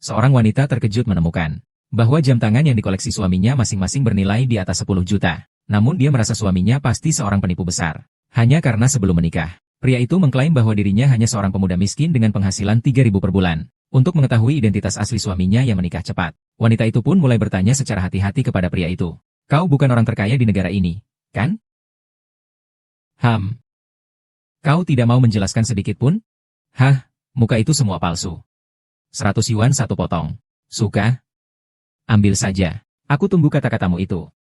Seorang wanita terkejut menemukan bahwa jam tangan yang dikoleksi suaminya masing-masing bernilai di atas 10 juta. Namun dia merasa suaminya pasti seorang penipu besar. Hanya karena sebelum menikah, pria itu mengklaim bahwa dirinya hanya seorang pemuda miskin dengan penghasilan 3.000 per bulan. Untuk mengetahui identitas asli suaminya yang menikah cepat, wanita itu pun mulai bertanya secara hati-hati kepada pria itu. Kau bukan orang terkaya di negara ini, kan? Kau tidak mau menjelaskan sedikit pun? Hah, muka itu semua palsu. 100 yuan satu potong. Suka? Ambil saja. Aku tunggu kata-katamu itu.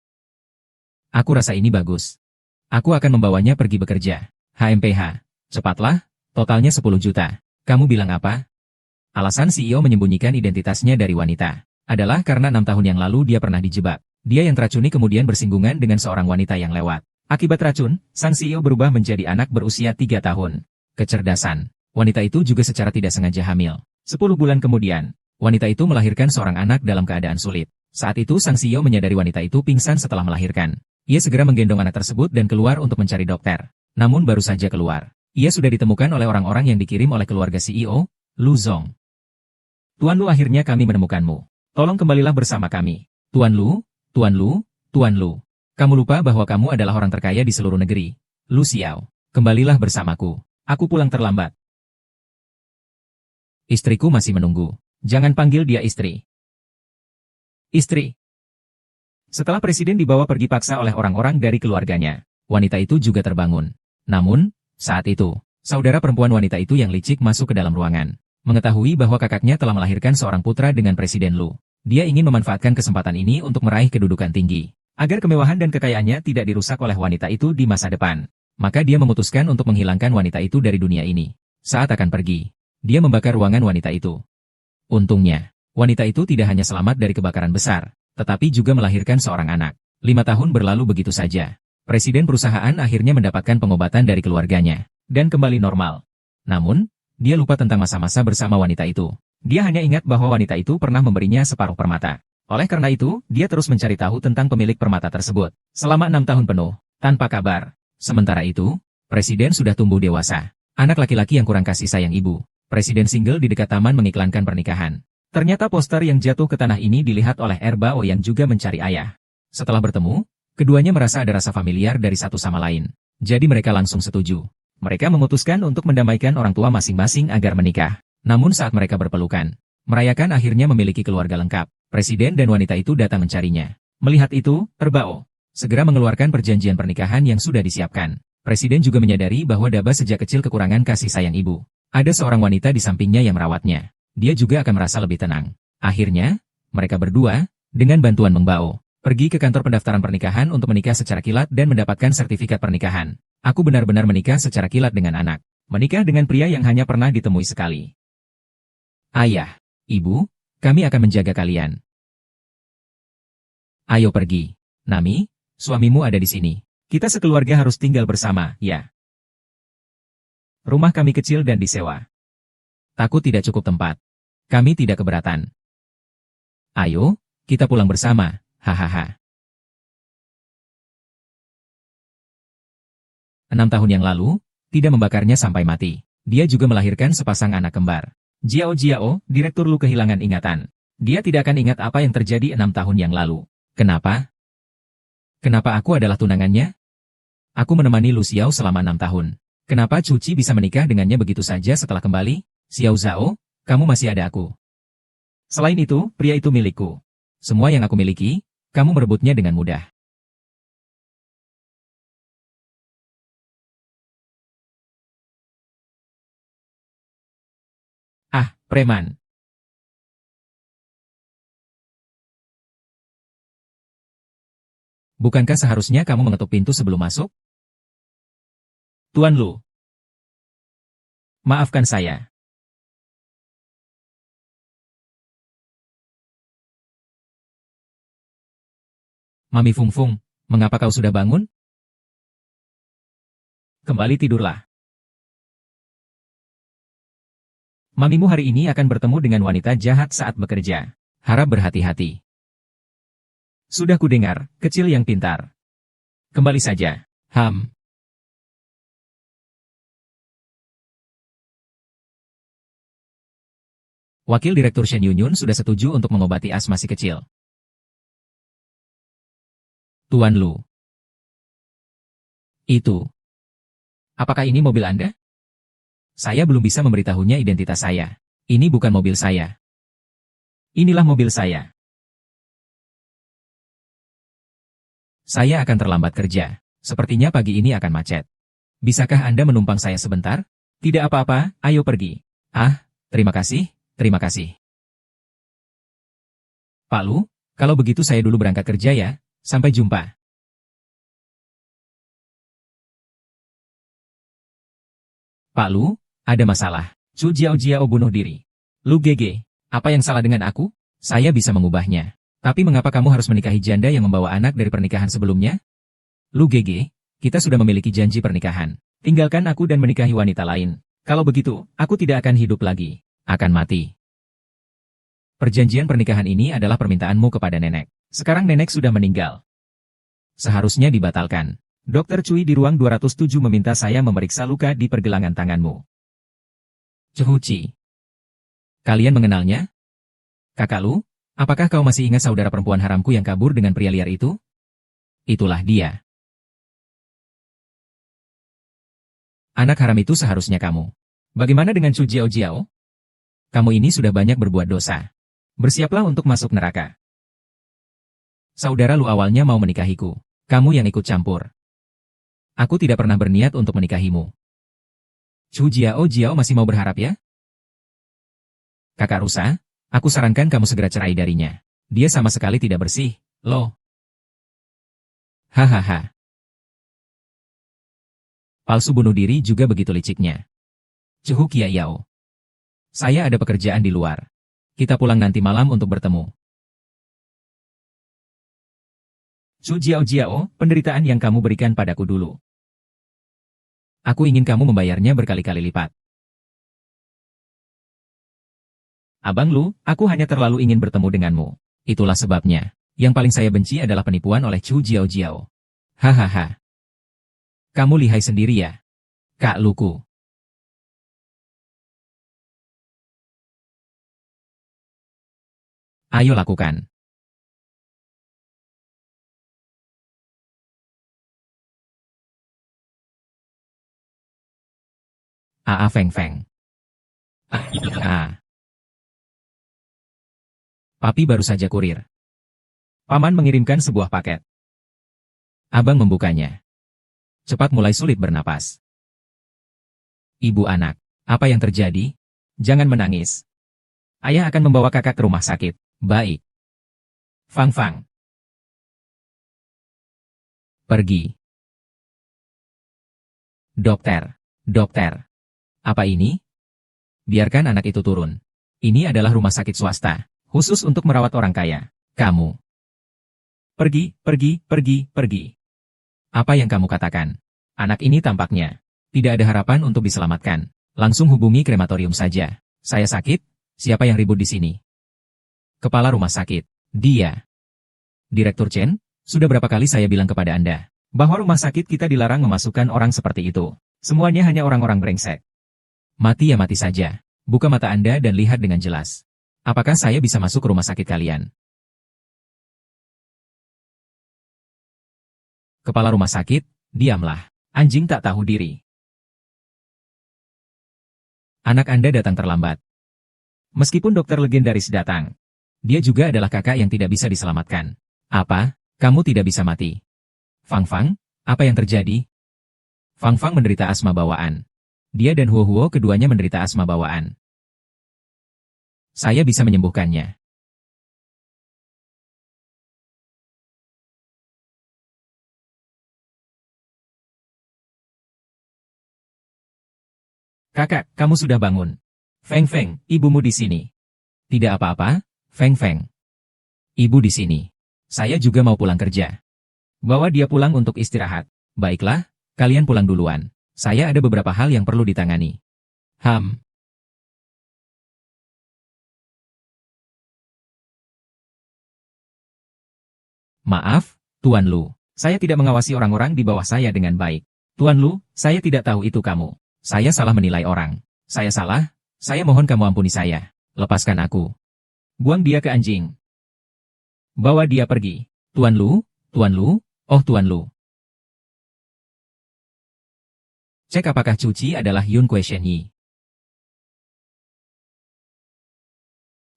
Aku rasa ini bagus. Aku akan membawanya pergi bekerja. HMPH. Cepatlah, totalnya 10 juta. Kamu bilang apa? Alasan CEO menyembunyikan identitasnya dari wanita adalah karena 6 tahun yang lalu dia pernah dijebak. Dia yang teracuni kemudian bersinggungan dengan seorang wanita yang lewat. Akibat racun, sang CEO berubah menjadi anak berusia 3 tahun. Kecerdasan. Wanita itu juga secara tidak sengaja hamil. 10 bulan kemudian, wanita itu melahirkan seorang anak dalam keadaan sulit. Saat itu sang CEO menyadari wanita itu pingsan setelah melahirkan. Ia segera menggendong anak tersebut dan keluar untuk mencari dokter. Namun baru saja keluar, ia sudah ditemukan oleh orang-orang yang dikirim oleh keluarga CEO, Lu Zong. Tuan Lu, akhirnya kami menemukanmu. Tolong kembalilah bersama kami. Tuan Lu, Tuan Lu, Tuan Lu. Kamu lupa bahwa kamu adalah orang terkaya di seluruh negeri. Lu Xiao, kembalilah bersamaku. Aku pulang terlambat. Istriku masih menunggu. Jangan panggil dia istri. Istri. Setelah presiden dibawa pergi paksa oleh orang-orang dari keluarganya, wanita itu juga terbangun. Namun, saat itu, saudara perempuan wanita itu yang licik masuk ke dalam ruangan. Mengetahui bahwa kakaknya telah melahirkan seorang putra dengan Presiden Lu. Dia ingin memanfaatkan kesempatan ini untuk meraih kedudukan tinggi, agar kemewahan dan kekayaannya tidak dirusak oleh wanita itu di masa depan. Maka dia memutuskan untuk menghilangkan wanita itu dari dunia ini. Saat akan pergi, dia membakar ruangan wanita itu. Untungnya, wanita itu tidak hanya selamat dari kebakaran besar, tetapi juga melahirkan seorang anak. 5 tahun berlalu begitu saja. Presiden perusahaan akhirnya mendapatkan pengobatan dari keluarganya, dan kembali normal. Namun, dia lupa tentang masa-masa bersama wanita itu. Dia hanya ingat bahwa wanita itu pernah memberinya separuh permata. Oleh karena itu, dia terus mencari tahu tentang pemilik permata tersebut. Selama 6 tahun penuh, tanpa kabar. Sementara itu, Presiden sudah tumbuh dewasa. Anak laki-laki yang kurang kasih sayang ibu. Presiden single di dekat taman mengiklankan pernikahan. Ternyata poster yang jatuh ke tanah ini dilihat oleh Erbao yang juga mencari ayah. Setelah bertemu, keduanya merasa ada rasa familiar dari satu sama lain. Jadi mereka langsung setuju. Mereka memutuskan untuk mendamaikan orang tua masing-masing agar menikah. Namun saat mereka berpelukan, merayakan akhirnya memiliki keluarga lengkap, presiden dan wanita itu datang mencarinya. Melihat itu, Erbao segera mengeluarkan perjanjian pernikahan yang sudah disiapkan. Presiden juga menyadari bahwa Daba sejak kecil kekurangan kasih sayang ibu. Ada seorang wanita di sampingnya yang merawatnya. Dia juga akan merasa lebih tenang. Akhirnya, mereka berdua, dengan bantuan Meng Bao, pergi ke kantor pendaftaran pernikahan untuk menikah secara kilat dan mendapatkan sertifikat pernikahan. Aku benar-benar menikah secara kilat dengan anak. Menikah dengan pria yang hanya pernah ditemui sekali. Ayah, ibu, kami akan menjaga kalian. Ayo pergi. Nami, suamimu ada di sini. Kita sekeluarga harus tinggal bersama, ya. Rumah kami kecil dan disewa. Takut tidak cukup tempat. Kami tidak keberatan. Ayo, kita pulang bersama, hahaha. 6 tahun yang lalu, tidak membakarnya sampai mati. Dia juga melahirkan sepasang anak kembar. Jiao Jiao, Direktur Lu kehilangan ingatan. Dia tidak akan ingat apa yang terjadi 6 tahun yang lalu. Kenapa? Kenapa aku adalah tunangannya? Aku menemani Lu Xiao selama 6 tahun. Kenapa Cuci bisa menikah dengannya begitu saja setelah kembali? Xiao Zhao, kamu masih ada aku. Selain itu, pria itu milikku. Semua yang aku miliki, kamu merebutnya dengan mudah. Ah, preman. Bukankah seharusnya kamu mengetuk pintu sebelum masuk? Tuan Lu. Maafkan saya. Mami Fung Fung, mengapa kau sudah bangun? Kembali tidurlah. Mamimu hari ini akan bertemu dengan wanita jahat saat bekerja. Harap berhati-hati. Sudah kudengar, kecil yang pintar. Kembali saja. Wakil Direktur Shen Yunyun sudah setuju untuk mengobati asma si kecil. Tuan Lu. Itu. Apakah ini mobil Anda? Saya belum bisa memberitahunya identitas saya. Ini bukan mobil saya. Inilah mobil saya. Saya akan terlambat kerja. Sepertinya pagi ini akan macet. Bisakah Anda menumpang saya sebentar? Tidak apa-apa, ayo pergi. Ah, terima kasih, terima kasih. Pak Lu, kalau begitu saya dulu berangkat kerja ya. Sampai jumpa. Pak Lu, ada masalah. Chu Jiao bunuh diri. Lu GG, apa yang salah dengan aku? Saya bisa mengubahnya. Tapi mengapa kamu harus menikahi janda yang membawa anak dari pernikahan sebelumnya? Lu GG, kita sudah memiliki janji pernikahan. Tinggalkan aku dan menikahi wanita lain. Kalau begitu, aku tidak akan hidup lagi. Akan mati. Perjanjian pernikahan ini adalah permintaanmu kepada nenek. Sekarang nenek sudah meninggal. Seharusnya dibatalkan. Dokter Cui di ruang 207 meminta saya memeriksa luka di pergelangan tanganmu. Cehuci. Kalian mengenalnya? Kakak Lu, apakah kau masih ingat saudara perempuan haramku yang kabur dengan pria liar itu? Itulah dia. Anak haram itu seharusnya kamu. Bagaimana dengan Chu Jiao? Kamu ini sudah banyak berbuat dosa. Bersiaplah untuk masuk neraka. Saudara Lu awalnya mau menikahiku. Kamu yang ikut campur. Aku tidak pernah berniat untuk menikahimu. Chu Jiao masih mau berharap ya? Kakak rusa, aku sarankan kamu segera cerai darinya. Dia sama sekali tidak bersih, loh. Hahaha. Palsu bunuh diri juga begitu liciknya. Cehu Kiayao. Saya ada pekerjaan di luar. Kita pulang nanti malam untuk bertemu. Chu Jiao, penderitaan yang kamu berikan padaku dulu. Aku ingin kamu membayarnya berkali-kali lipat. Abang Lu, aku hanya terlalu ingin bertemu denganmu. Itulah sebabnya. Yang paling saya benci adalah penipuan oleh Chu Jiao. Hahaha. Kamu lihai sendiri ya, Kak Luku. Ayo lakukan. Feng. Papi baru saja kurir. Paman mengirimkan sebuah paket. Abang membukanya. Cepat mulai sulit bernapas. Ibu anak, apa yang terjadi? Jangan menangis. Ayah akan membawa kakak ke rumah sakit. Baik. Fang. Pergi. Dokter. Apa ini? Biarkan anak itu turun. Ini adalah rumah sakit swasta, khusus untuk merawat orang kaya. Kamu. Pergi. Apa yang kamu katakan? Anak ini tampaknya tidak ada harapan untuk diselamatkan. Langsung hubungi krematorium saja. Saya sakit, siapa yang ribut di sini? Kepala rumah sakit. Dia. Direktur Chen, sudah berapa kali saya bilang kepada Anda bahwa rumah sakit kita dilarang memasukkan orang seperti itu. Semuanya hanya orang-orang brengsek. Mati ya mati saja. Buka mata Anda dan lihat dengan jelas. Apakah saya bisa masuk ke rumah sakit kalian? Kepala rumah sakit, diamlah. Anjing tak tahu diri. Anak Anda datang terlambat. Meskipun dokter legendaris datang, dia juga adalah kakak yang tidak bisa diselamatkan. Apa? Kamu tidak bisa mati. Fang, apa yang terjadi? Fang menderita asma bawaan. Dia dan Huo keduanya menderita asma bawaan. Saya bisa menyembuhkannya. Kakak, kamu sudah bangun. Feng, ibumu di sini. Tidak apa-apa, Feng. Ibu di sini. Saya juga mau pulang kerja. Bawa dia pulang untuk istirahat. Baiklah, kalian pulang duluan. Saya ada beberapa hal yang perlu ditangani. Maaf, Tuan Lu. Saya tidak mengawasi orang-orang di bawah saya dengan baik. Tuan Lu, saya tidak tahu itu kamu. Saya salah menilai orang. Saya salah, saya mohon kamu ampuni saya. Lepaskan aku. Buang dia ke anjing. Bawa dia pergi. Tuan Lu, Tuan Lu, oh Tuan Lu. Cek apakah Cuci adalah Yun Question Yi.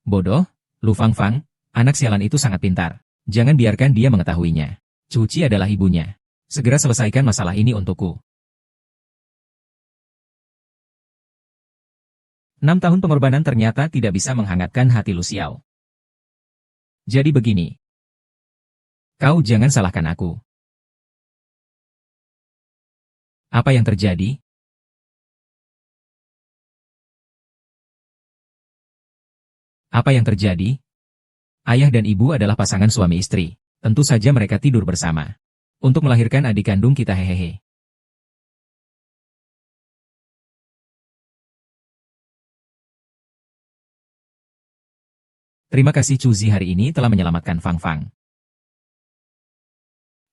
Bodoh, Lu Fangfang, anak sialan itu sangat pintar. Jangan biarkan dia mengetahuinya. Cuci adalah ibunya. Segera selesaikan masalah ini untukku. 6 tahun pengorbanan ternyata tidak bisa menghangatkan hati Lu Xiao. Jadi begini. Kau jangan salahkan aku. Apa yang terjadi? Apa yang terjadi? Ayah dan ibu adalah pasangan suami istri. Tentu saja mereka tidur bersama. Untuk melahirkan adik kandung kita hehehe. Terima kasih Cuzi hari ini telah menyelamatkan Fang Fang.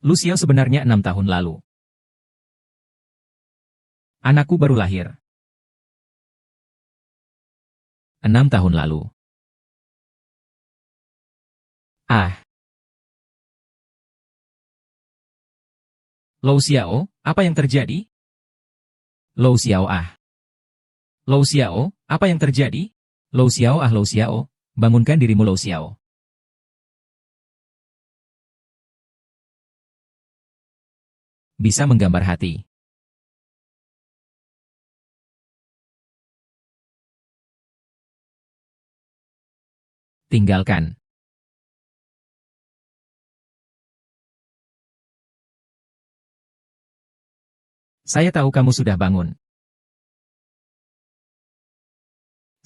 Lu Xiao sebenarnya 6 tahun lalu. Anakku baru lahir. 6 tahun lalu. Ah. Lou Xiao, apa yang terjadi? Lou Xiao ah. Lou Xiao, apa yang terjadi? Lou Xiao ah Lou Xiao, bangunkan dirimu Lou Xiao. Bisa menggambar hati. Tinggalkan. Saya tahu kamu sudah bangun.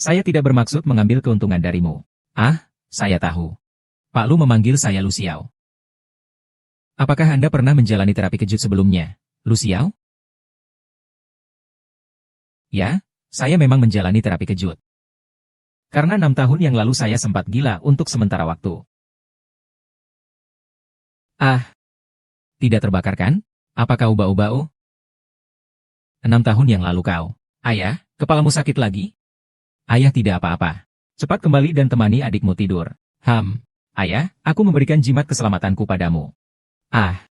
Saya tidak bermaksud mengambil keuntungan darimu. Ah, saya tahu. Pak Lu memanggil saya Lu Xiao. Apakah Anda pernah menjalani terapi kejut sebelumnya, Lu Xiao? Ya, saya memang menjalani terapi kejut. Karena 6 tahun yang lalu saya sempat gila untuk sementara waktu. Ah, tidak terbakar kan? Apakah ubah-ubah? 6 tahun yang lalu kau. Ayah, kepalamu sakit lagi? Ayah tidak apa-apa. Cepat kembali dan temani adikmu tidur. Ayah, aku memberikan jimat keselamatanku padamu. Ah.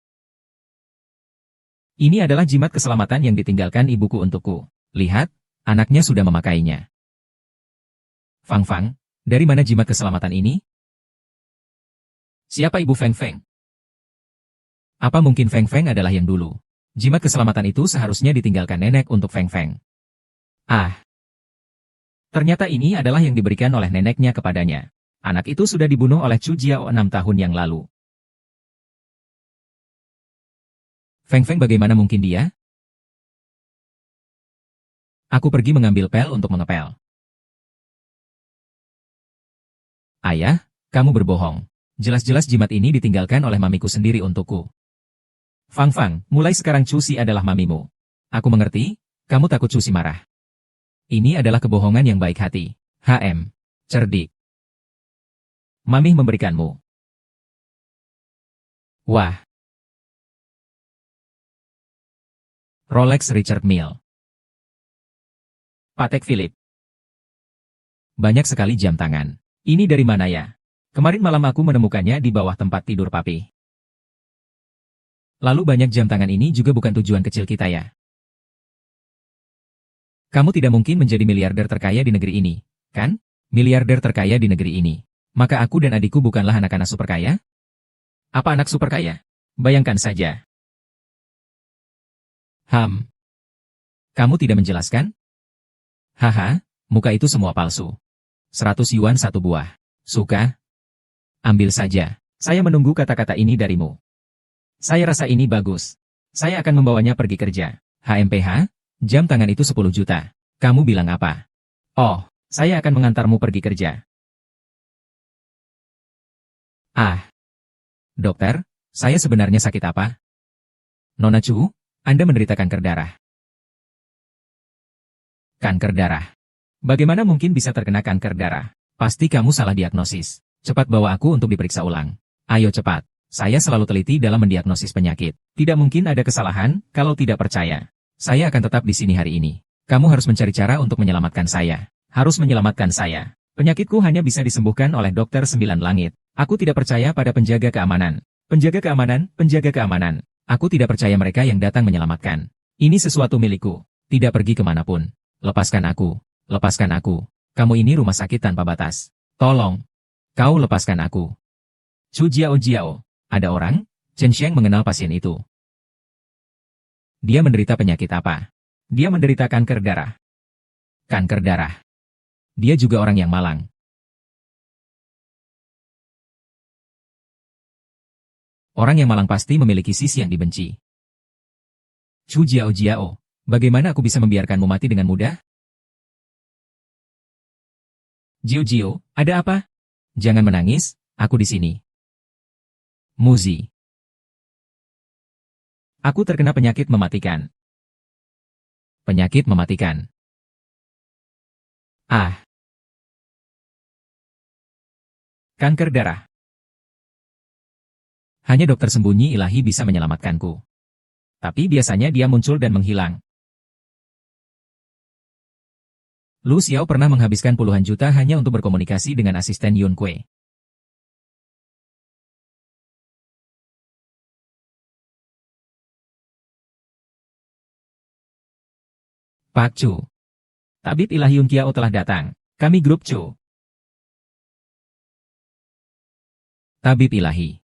Ini adalah jimat keselamatan yang ditinggalkan ibuku untukku. Lihat, anaknya sudah memakainya. Fang Fang, dari mana jimat keselamatan ini? Siapa ibu Feng Feng? Apa mungkin Feng Feng adalah yang dulu? Jimat keselamatan itu seharusnya ditinggalkan nenek untuk Feng Feng. Ah. Ternyata ini adalah yang diberikan oleh neneknya kepadanya. Anak itu sudah dibunuh oleh Chu Jiao 6 tahun yang lalu. Feng Feng bagaimana mungkin dia? Aku pergi mengambil pel untuk mengepel. Ayah, kamu berbohong. Jelas-jelas jimat ini ditinggalkan oleh mamiku sendiri untukku. Fang Fang, mulai sekarang Cusi adalah mamimu. Aku mengerti, kamu takut Cusi marah. Ini adalah kebohongan yang baik hati. Cerdik. Mami memberikanmu. Wah. Rolex Richard Mille. Patek Philippe. Banyak sekali jam tangan. Ini dari mana ya? Kemarin malam aku menemukannya di bawah tempat tidur papi. Lalu banyak jam tangan ini juga bukan tujuan kecil kita ya. Kamu tidak mungkin menjadi miliarder terkaya di negeri ini, kan? Miliarder terkaya di negeri ini. Maka aku dan adikku bukanlah anak-anak super kaya? Apa anak super kaya? Bayangkan saja. Kamu tidak menjelaskan? Haha, muka itu semua palsu. 100 yuan satu buah. Suka? Ambil saja. Saya menunggu kata-kata ini darimu. Saya rasa ini bagus. Saya akan membawanya pergi kerja. HMPH, jam tangan itu 10 juta. Kamu bilang apa? Oh, saya akan mengantarmu pergi kerja. Ah. Dokter, saya sebenarnya sakit apa? Nona Chu, Anda menderita kanker darah. Kanker darah. Bagaimana mungkin bisa terkena kanker darah? Pasti kamu salah diagnosis. Cepat bawa aku untuk diperiksa ulang. Ayo cepat. Saya selalu teliti dalam mendiagnosis penyakit. Tidak mungkin ada kesalahan, kalau tidak percaya. Saya akan tetap di sini hari ini. Kamu harus mencari cara untuk menyelamatkan saya. Harus menyelamatkan saya. Penyakitku hanya bisa disembuhkan oleh dokter 9 langit. Aku tidak percaya pada penjaga keamanan. Penjaga keamanan, penjaga keamanan. Aku tidak percaya mereka yang datang menyelamatkan. Ini sesuatu milikku. Tidak pergi kemanapun. Lepaskan aku. Lepaskan aku. Kamu ini rumah sakit tanpa batas. Tolong. Kau lepaskan aku. Chu Jiao Jiao. Ada orang? Chen Xiang mengenal pasien itu. Dia menderita penyakit apa? Dia menderita kanker darah. Kanker darah. Dia juga orang yang malang. Orang yang malang pasti memiliki sisi yang dibenci. Chu Jiao Jiao, bagaimana aku bisa membiarkanmu mati dengan mudah? Jiu Jiu, ada apa? Jangan menangis, aku di sini. Muzi. Aku terkena penyakit mematikan. Penyakit mematikan. Ah. Kanker darah. Hanya dokter sembunyi ilahi bisa menyelamatkanku. Tapi biasanya dia muncul dan menghilang. Lu Xiao pernah menghabiskan puluhan juta hanya untuk berkomunikasi dengan asisten Yun Kue. Pak Chu. Tabib ilahi Yun Kiao telah datang. Kami grup Chu. Tabib ilahi.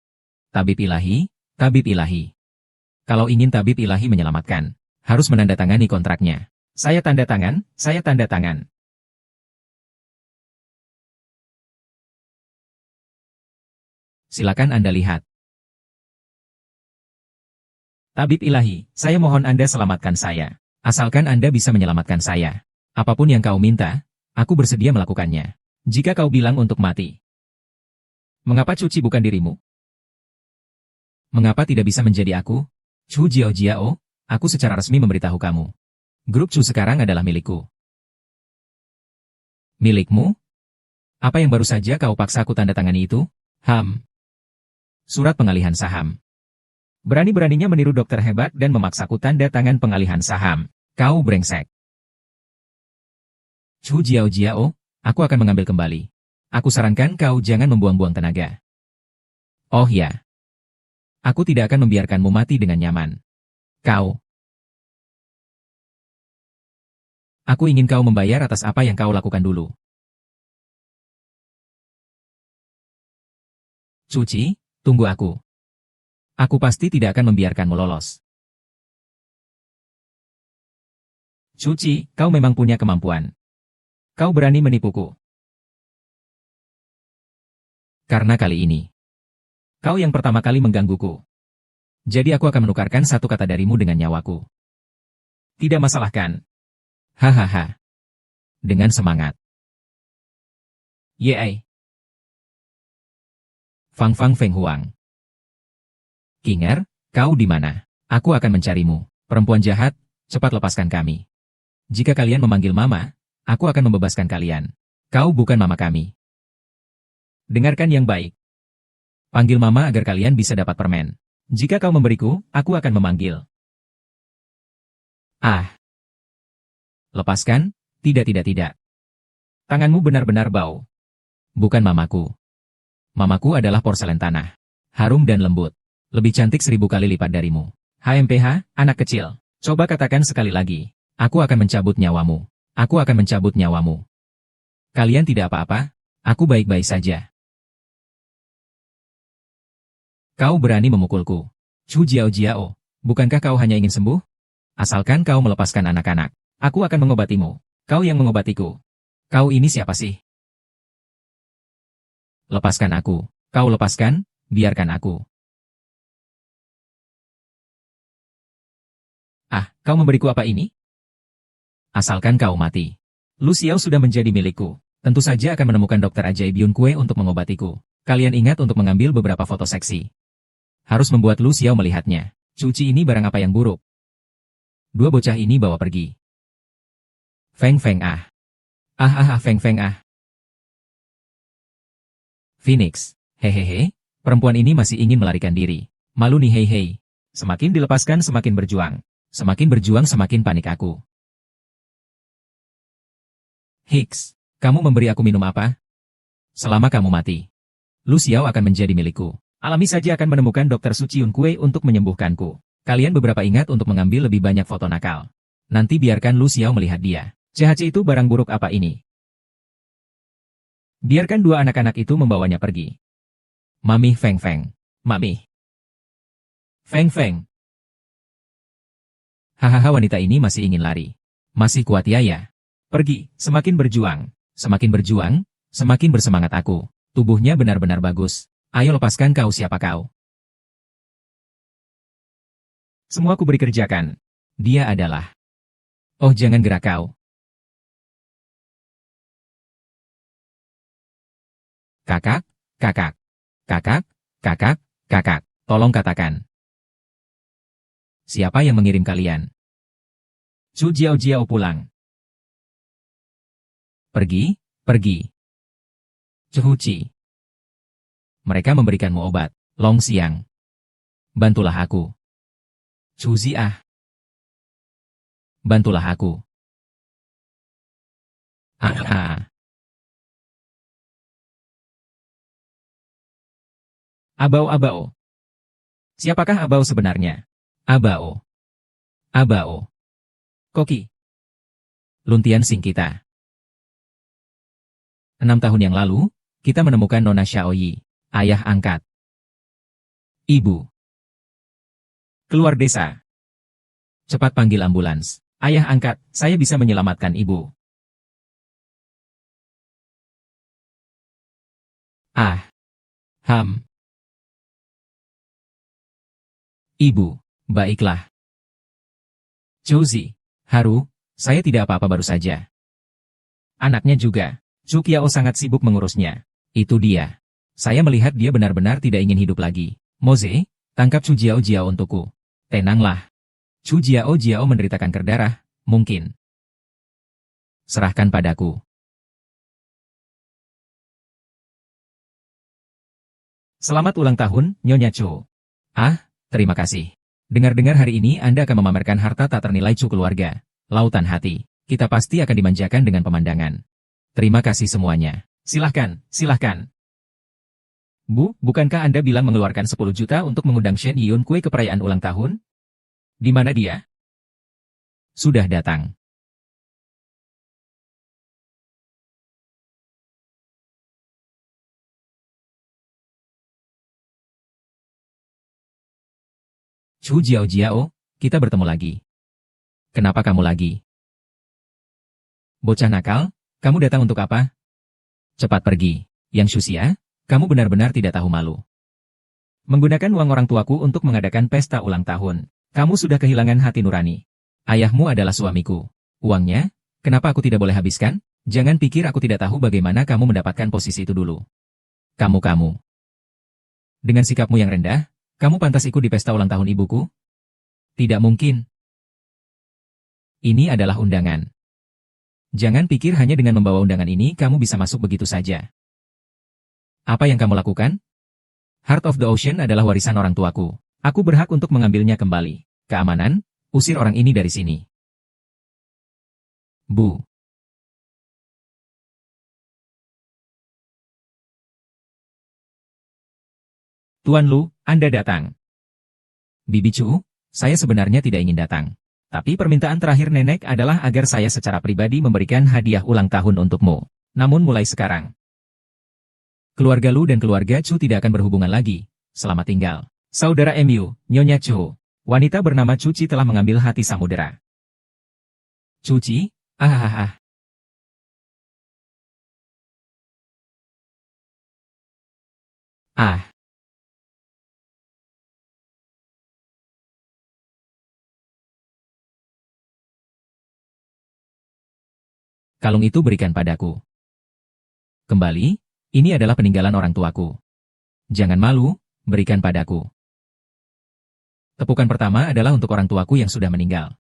Tabib ilahi, tabib ilahi. Kalau ingin tabib ilahi menyelamatkan, harus menandatangani kontraknya. Saya tanda tangan, saya tanda tangan. Silakan Anda lihat. Tabib ilahi, saya mohon Anda selamatkan saya. Asalkan Anda bisa menyelamatkan saya. Apapun yang kau minta, aku bersedia melakukannya. Jika kau bilang untuk mati. Mengapa cuci bukan dirimu? Mengapa tidak bisa menjadi aku? Chu Jiao Jiao, aku secara resmi memberitahu kamu. Grup Chu sekarang adalah milikku. Milikmu? Apa yang baru saja kau paksa aku tanda tangani itu? Surat pengalihan saham. Berani-beraninya meniru dokter hebat dan memaksaku tanda tangan pengalihan saham. Kau brengsek. Chu Jiao Jiao, aku akan mengambil kembali. Aku sarankan kau jangan membuang-buang tenaga. Oh ya. Aku tidak akan membiarkanmu mati dengan nyaman. Kau. Aku ingin kau membayar atas apa yang kau lakukan dulu. Cuci, tunggu aku. Aku pasti tidak akan membiarkanmu lolos. Cuci, kau memang punya kemampuan. Kau berani menipuku. Karena kali ini, kau yang pertama kali menggangguku. Jadi aku akan menukarkan satu kata darimu dengan nyawaku. Tidak masalah kan? Hahaha. Dengan semangat. Yeay. Fang Fang Feng Huang. Kinger, kau di mana? Aku akan mencarimu. Perempuan jahat, cepat lepaskan kami. Jika kalian memanggil mama, aku akan membebaskan kalian. Kau bukan mama kami. Dengarkan yang baik. Panggil mama agar kalian bisa dapat permen. Jika kau memberiku, aku akan memanggil. Ah. Lepaskan? Tidak. Tanganmu benar-benar bau. Bukan mamaku. Mamaku adalah porselen tanah. Harum dan lembut. Lebih cantik 1000 kali lipat darimu. HMPH, anak kecil. Coba katakan sekali lagi. Aku akan mencabut nyawamu. Aku akan mencabut nyawamu. Kalian tidak apa-apa? Aku baik-baik saja. Kau berani memukulku. Chu Jiao Jiao, bukankah kau hanya ingin sembuh? Asalkan kau melepaskan anak-anak, aku akan mengobatimu. Kau yang mengobatiku. Kau ini siapa sih? Lepaskan aku. Kau lepaskan, biarkan aku. Ah, kau memberiku apa ini? Asalkan kau mati. Lu Xiao sudah menjadi milikku. Tentu saja akan menemukan dokter ajaib Yun Kue untuk mengobatiku. Kalian ingat untuk mengambil beberapa foto seksi. Harus membuat Lu Xiao melihatnya. Cuci ini barang apa yang buruk? Dua bocah ini bawa pergi. Feng Feng ah. Feng Feng ah. Phoenix, hehehe, perempuan ini masih ingin melarikan diri. Malu nih hei. Semakin dilepaskan semakin berjuang. Semakin berjuang semakin panik aku. Hicks, Kamu memberi aku minum apa? Selama kamu mati, Lu Xiao akan menjadi milikku. Alami saja akan menemukan Dr. Su Chiyun Kue untuk menyembuhkanku. Kalian beberapa ingat untuk mengambil lebih banyak foto nakal. Nanti biarkan Lu Xiao melihat dia. CHC itu barang buruk apa ini? Biarkan dua anak-anak itu membawanya pergi. Mami Feng Feng. Mami. Feng Feng. Hahaha, wanita ini masih ingin lari. Masih kuat ya. Pergi, semakin berjuang. Semakin berjuang, semakin bersemangat aku. Tubuhnya benar-benar bagus. Ayo lepaskan kau, siapa kau? Semua ku beri kerjakan. Dia adalah... Oh, jangan gerak kau. Kakak, kakak, kakak, kakak, kakak, tolong katakan. Siapa yang mengirim kalian? Chu Jiao Jiao pulang. Pergi, pergi. Cuhuci. Mereka memberikanmu obat, Long Xiang. Bantulah aku. Chu Ziah. Bantulah aku. Ah. Abao-abao. Siapakah Abao sebenarnya? Abao. Abao. Koki. Luntian Sing kita. 6 tahun yang lalu, kita menemukan Nona Xiaoyi, ayah angkat. Ibu. Keluar desa. Cepat panggil ambulans. Ayah angkat, saya bisa menyelamatkan ibu. Ah. Ham. Ibu, baiklah. Chouzi, Haru, saya tidak apa-apa baru saja. Anaknya juga, Chu Qiao sangat sibuk mengurusnya. Itu dia. Saya melihat dia benar-benar tidak ingin hidup lagi. Moze, tangkap Chu Jiao Jiao untukku. Tenanglah. Chu Jiao Jiao menderita kanker darah, mungkin. Serahkan padaku. Selamat ulang tahun, Nyonya Chu. Ah, terima kasih. Dengar-dengar hari ini Anda akan memamerkan harta tak ternilai Chu keluarga. Lautan hati. Kita pasti akan dimanjakan dengan pemandangan. Terima kasih semuanya. Silahkan, silahkan. Bu, bukankah Anda bilang mengeluarkan 10 juta untuk mengundang Shen Yun Kue ke perayaan ulang tahun? Di mana dia? Sudah datang. Chu Jiao Jiao, kita bertemu lagi. Kenapa kamu lagi? Bocah nakal, kamu datang untuk apa? Cepat pergi. Yang Shuxia, kamu benar-benar tidak tahu malu. Menggunakan uang orang tuaku untuk mengadakan pesta ulang tahun. Kamu sudah kehilangan hati nurani. Ayahmu adalah suamiku. Uangnya, kenapa aku tidak boleh habiskan? Jangan pikir aku tidak tahu bagaimana kamu mendapatkan posisi itu dulu. Kamu. Dengan sikapmu yang rendah, kamu pantas ikut di pesta ulang tahun ibuku? Tidak mungkin. Ini adalah undangan. Jangan pikir hanya dengan membawa undangan ini kamu bisa masuk begitu saja. Apa yang kamu lakukan? Heart of the Ocean adalah warisan orang tuaku. Aku berhak untuk mengambilnya kembali. Keamanan, usir orang ini dari sini. Bu. Tuan Lu, Anda datang. Bibi Chu, saya sebenarnya tidak ingin datang. Tapi permintaan terakhir nenek adalah agar saya secara pribadi memberikan hadiah ulang tahun untukmu. Namun mulai sekarang, keluarga Lu dan keluarga Chu tidak akan berhubungan lagi. Selamat tinggal. Saudara MU, Nyonya Chu. Wanita bernama Cuci telah mengambil hati samudera. Cuci? Ah. Ah. Kalung itu berikan padaku. Kembali, ini adalah peninggalan orang tuaku. Jangan malu, berikan padaku. Tepukan pertama adalah untuk orang tuaku yang sudah meninggal.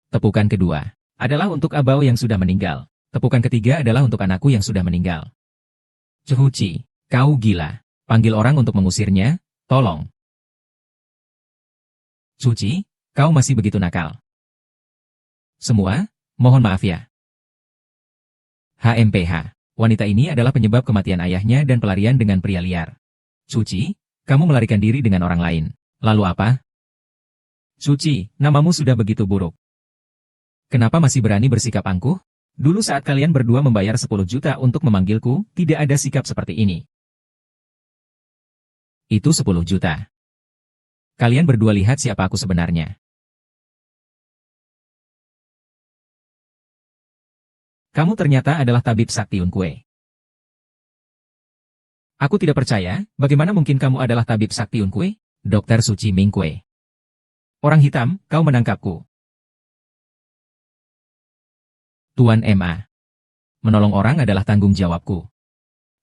Tepukan kedua adalah untuk Abao yang sudah meninggal. Tepukan ketiga adalah untuk anakku yang sudah meninggal. Cuhuci, kau gila. Panggil orang untuk mengusirnya, tolong. Cuci, kau masih begitu nakal. Semua, mohon maaf ya. HMPH. Wanita ini adalah penyebab kematian ayahnya dan pelarian dengan pria liar. Suci, kamu melarikan diri dengan orang lain. Lalu apa? Suci, namamu sudah begitu buruk. Kenapa masih berani bersikap angkuh? Dulu saat kalian berdua membayar 10 juta untuk memanggilku, tidak ada sikap seperti ini. Itu 10 juta. Kalian berdua lihat siapa aku sebenarnya. Kamu ternyata adalah tabib sakti Unkwe. Aku tidak percaya, bagaimana mungkin kamu adalah tabib sakti Unkwe? Dokter Suci Mingkwe. Orang hitam, kau menangkapku. Tuan MA. Menolong orang adalah tanggung jawabku.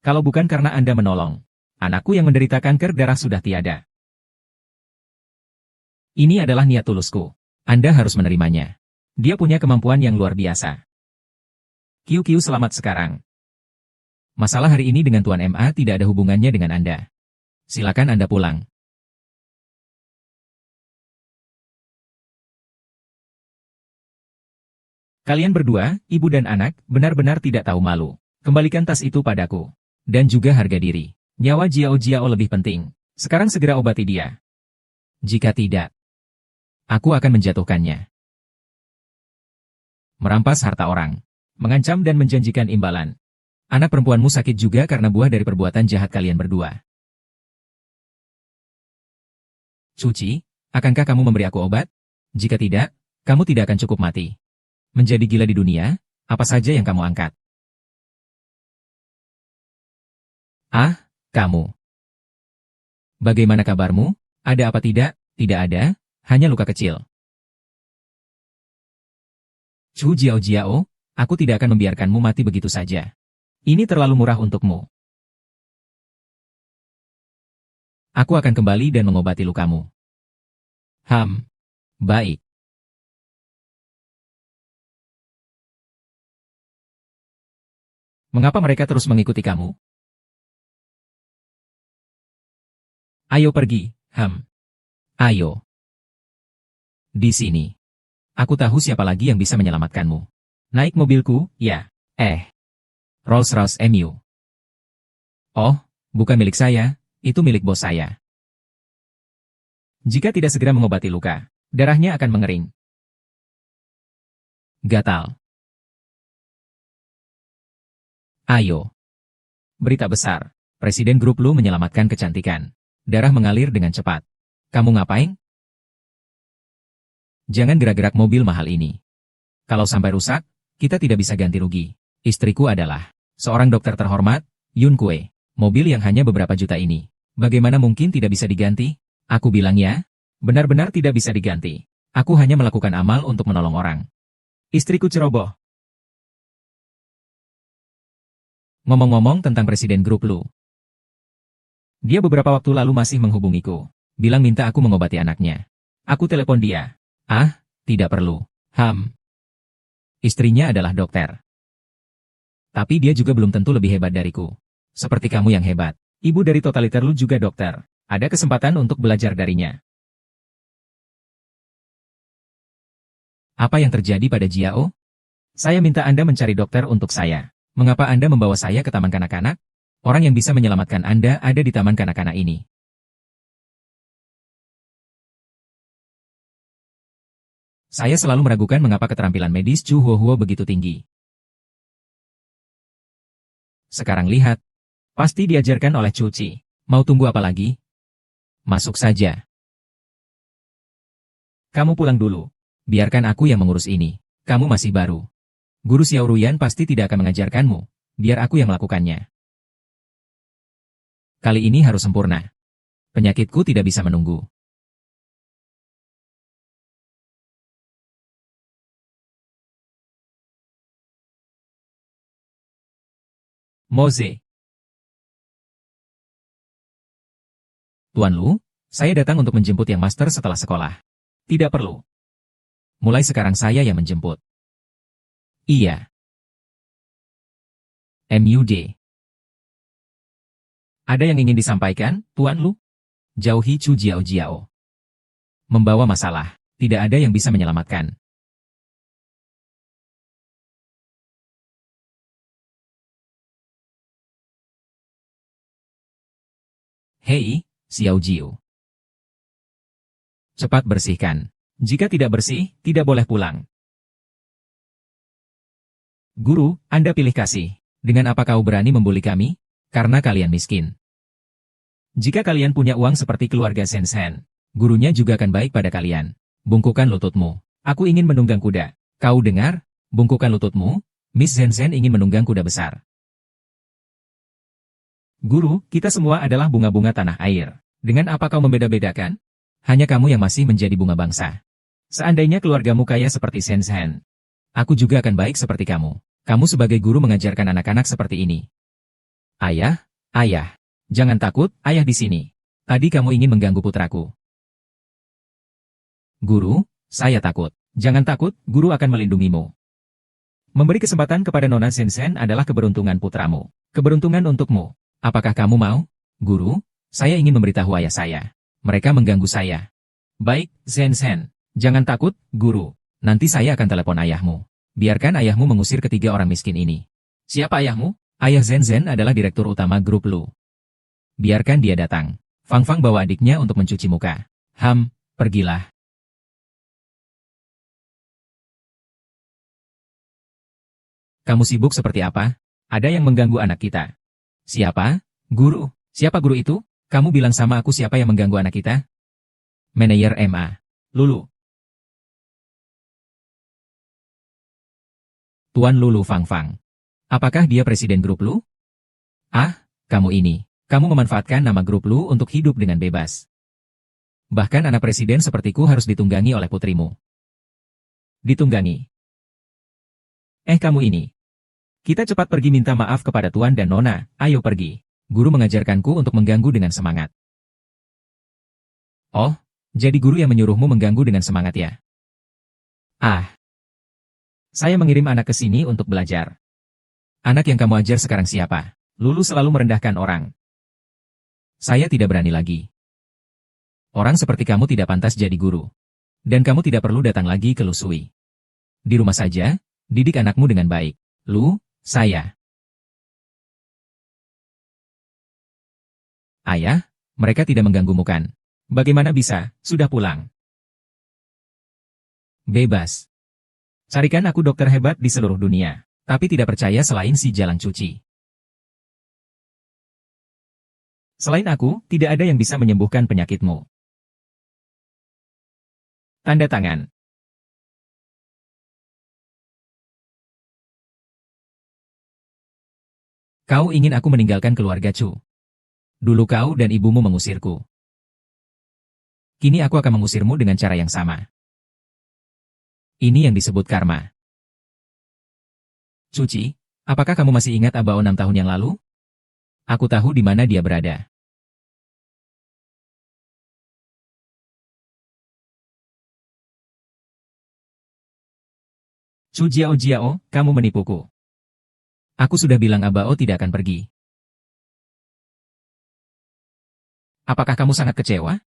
Kalau bukan karena Anda menolong, anakku yang menderita kanker darah sudah tiada. Ini adalah niat tulusku. Anda harus menerimanya. Dia punya kemampuan yang luar biasa. Kiu selamat sekarang. Masalah hari ini dengan Tuan MA tidak ada hubungannya dengan Anda. Silakan Anda pulang. Kalian berdua, ibu dan anak, benar-benar tidak tahu malu. Kembalikan tas itu padaku. Dan juga harga diri. Nyawa Jiao lebih penting. Sekarang segera obati dia. Jika tidak, aku akan menjatuhkannya. Merampas harta orang. Mengancam dan menjanjikan imbalan. Anak perempuanmu sakit juga karena buah dari perbuatan jahat kalian berdua. Suci, akankah kamu memberi aku obat? Jika tidak, kamu tidak akan cukup mati. Menjadi gila di dunia, apa saja yang kamu angkat? Ah, kamu. Bagaimana kabarmu? Ada apa tidak? Tidak ada, hanya luka kecil. Chu Jiao, aku tidak akan membiarkanmu mati begitu saja. Ini terlalu murah untukmu. Aku akan kembali dan mengobati lukamu. Baik. Mengapa mereka terus mengikuti kamu? Ayo pergi, Ayo. Di sini. Aku tahu siapa lagi yang bisa menyelamatkanmu. Naik mobilku, ya. Rolls-Royce MU. Oh, bukan milik saya, itu milik bos saya. Jika tidak segera mengobati luka, darahnya akan mengering. Gatal. Ayo. Berita besar. Presiden grup Lu menyelamatkan kecantikan. Darah mengalir dengan cepat. Kamu ngapain? Jangan gerak-gerak mobil mahal ini. Kalau sampai rusak, kita tidak bisa ganti rugi. Istriku adalah seorang dokter terhormat, Yun Kue. Mobil yang hanya beberapa juta ini. Bagaimana mungkin tidak bisa diganti? Aku bilang ya, benar-benar tidak bisa diganti. Aku hanya melakukan amal untuk menolong orang. Istriku ceroboh. Ngomong-ngomong tentang presiden grup Lu. Dia beberapa waktu lalu masih menghubungiku. Bilang minta aku mengobati anaknya. Aku telepon dia. Ah, tidak perlu. Istrinya adalah dokter. Tapi dia juga belum tentu lebih hebat dariku. Seperti kamu yang hebat. Ibu dari totaliter Lu juga dokter. Ada kesempatan untuk belajar darinya. Apa yang terjadi pada Jiao? Saya minta Anda mencari dokter untuk saya. Mengapa Anda membawa saya ke taman kanak-kanak? Orang yang bisa menyelamatkan Anda ada di taman kanak-kanak ini. Saya selalu meragukan mengapa keterampilan medis Chu Huohuo begitu tinggi. Sekarang lihat. Pasti diajarkan oleh Chu Qi. Mau tunggu apa lagi? Masuk saja. Kamu pulang dulu. Biarkan aku yang mengurus ini. Kamu masih baru. Guru Xiao Ruyan pasti tidak akan mengajarkanmu. Biar aku yang melakukannya. Kali ini harus sempurna. Penyakitku tidak bisa menunggu. Moze. Tuan Lu, saya datang untuk menjemput yang master setelah sekolah. Tidak perlu. Mulai sekarang saya yang menjemput. Iya. MUD. Ada yang ingin disampaikan, Tuan Lu? Jauhi Chu Jiao. Membawa masalah. Tidak ada yang bisa menyelamatkan. Hei, Xiao Jiu. Cepat bersihkan. Jika tidak bersih, tidak boleh pulang. Guru, Anda pilih kasih. Dengan apa kau berani membuli kami? Karena kalian miskin. Jika kalian punya uang seperti keluarga Shenzhen, gurunya juga akan baik pada kalian. Bungkukkan lututmu. Aku ingin menunggang kuda. Kau dengar? Bungkukkan lututmu. Miss Shenzhen ingin menunggang kuda besar. Guru, kita semua adalah bunga-bunga tanah air. Dengan apa kau membeda-bedakan? Hanya kamu yang masih menjadi bunga bangsa. Seandainya keluargamu kaya seperti Shenzhen, aku juga akan baik seperti kamu. Kamu sebagai guru mengajarkan anak-anak seperti ini. Ayah, ayah. Jangan takut, ayah di sini. Tadi kamu ingin mengganggu putraku. Guru, saya takut. Jangan takut, guru akan melindungimu. Memberi kesempatan kepada Nona Shenzhen adalah keberuntungan putramu. Keberuntungan untukmu. Apakah kamu mau? Guru, saya ingin memberitahu ayah saya. Mereka mengganggu saya. Baik, Shenzhen. Jangan takut, guru. Nanti saya akan telepon ayahmu. Biarkan ayahmu mengusir ketiga orang miskin ini. Siapa ayahmu? Ayah Shenzhen adalah direktur utama grup Lu. Biarkan dia datang. Fang Fang bawa adiknya untuk mencuci muka. Pergilah. Kamu sibuk seperti apa? Ada yang mengganggu anak kita. Siapa? Guru. Siapa guru itu? Kamu bilang sama aku siapa yang mengganggu anak kita? Manajer MA. Lulu. Tuan Lulu Fang Fang. Apakah dia presiden grup Lu? Ah, kamu ini. Kamu memanfaatkan nama grup Lu untuk hidup dengan bebas. Bahkan anak presiden sepertiku harus ditunggangi oleh putrimu. Ditunggangi. Kamu ini. Kita cepat pergi minta maaf kepada Tuan dan Nona, ayo pergi. Guru mengajarkanku untuk mengganggu dengan semangat. Oh, jadi guru yang menyuruhmu mengganggu dengan semangat ya? Saya mengirim anak ke sini untuk belajar. Anak yang kamu ajar sekarang siapa? Lulu selalu merendahkan orang. Saya tidak berani lagi. Orang seperti kamu tidak pantas jadi guru. Dan kamu tidak perlu datang lagi ke Lu Sui. Di rumah saja, didik anakmu dengan baik. Lu, saya. Ayah, mereka tidak mengganggumu kan? Bagaimana bisa, sudah pulang? Bebas. Carikan aku dokter hebat di seluruh dunia, tapi tidak percaya selain si jalang cuci. Selain aku, tidak ada yang bisa menyembuhkan penyakitmu. Tanda tangan. Kau ingin aku meninggalkan keluarga Chu. Dulu kau dan ibumu mengusirku. Kini aku akan mengusirmu dengan cara yang sama. Ini yang disebut karma. Cuci, apakah kamu masih ingat Abao 6 tahun yang lalu? Aku tahu di mana dia berada. Chu Jiao Jiao, kamu menipuku. Aku sudah bilang Abao tidak akan pergi. Apakah kamu sangat kecewa?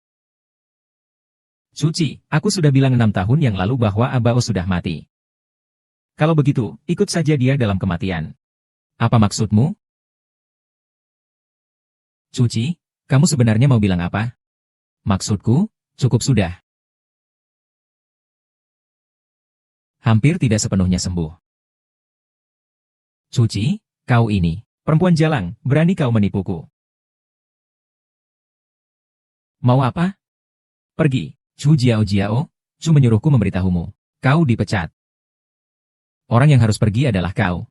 Suci, aku sudah bilang 6 tahun yang lalu bahwa Abao sudah mati. Kalau begitu, ikut saja dia dalam kematian. Apa maksudmu? Suci, kamu sebenarnya mau bilang apa? Maksudku, cukup sudah. Hampir tidak sepenuhnya sembuh. Suci, kau ini, perempuan jalang, berani kau menipuku. Mau apa? Pergi, Chu Jiao Jiao, Chu menyuruhku memberitahumu. Kau dipecat. Orang yang harus pergi adalah kau.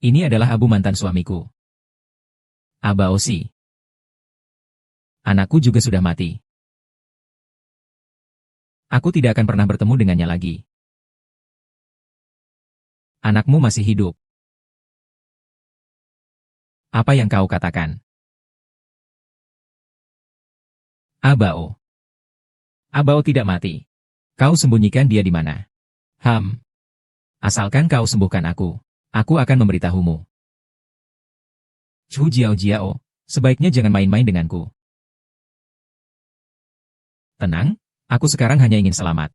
Ini adalah abu mantan suamiku. Abao Si. Anakku juga sudah mati. Aku tidak akan pernah bertemu dengannya lagi. Anakmu masih hidup. Apa yang kau katakan? Abao. Abao tidak mati. Kau sembunyikan dia di mana? Asalkan kau sembuhkan aku akan memberitahumu. Chu Jiao Jiao, sebaiknya jangan main-main denganku. Tenang, aku sekarang hanya ingin selamat.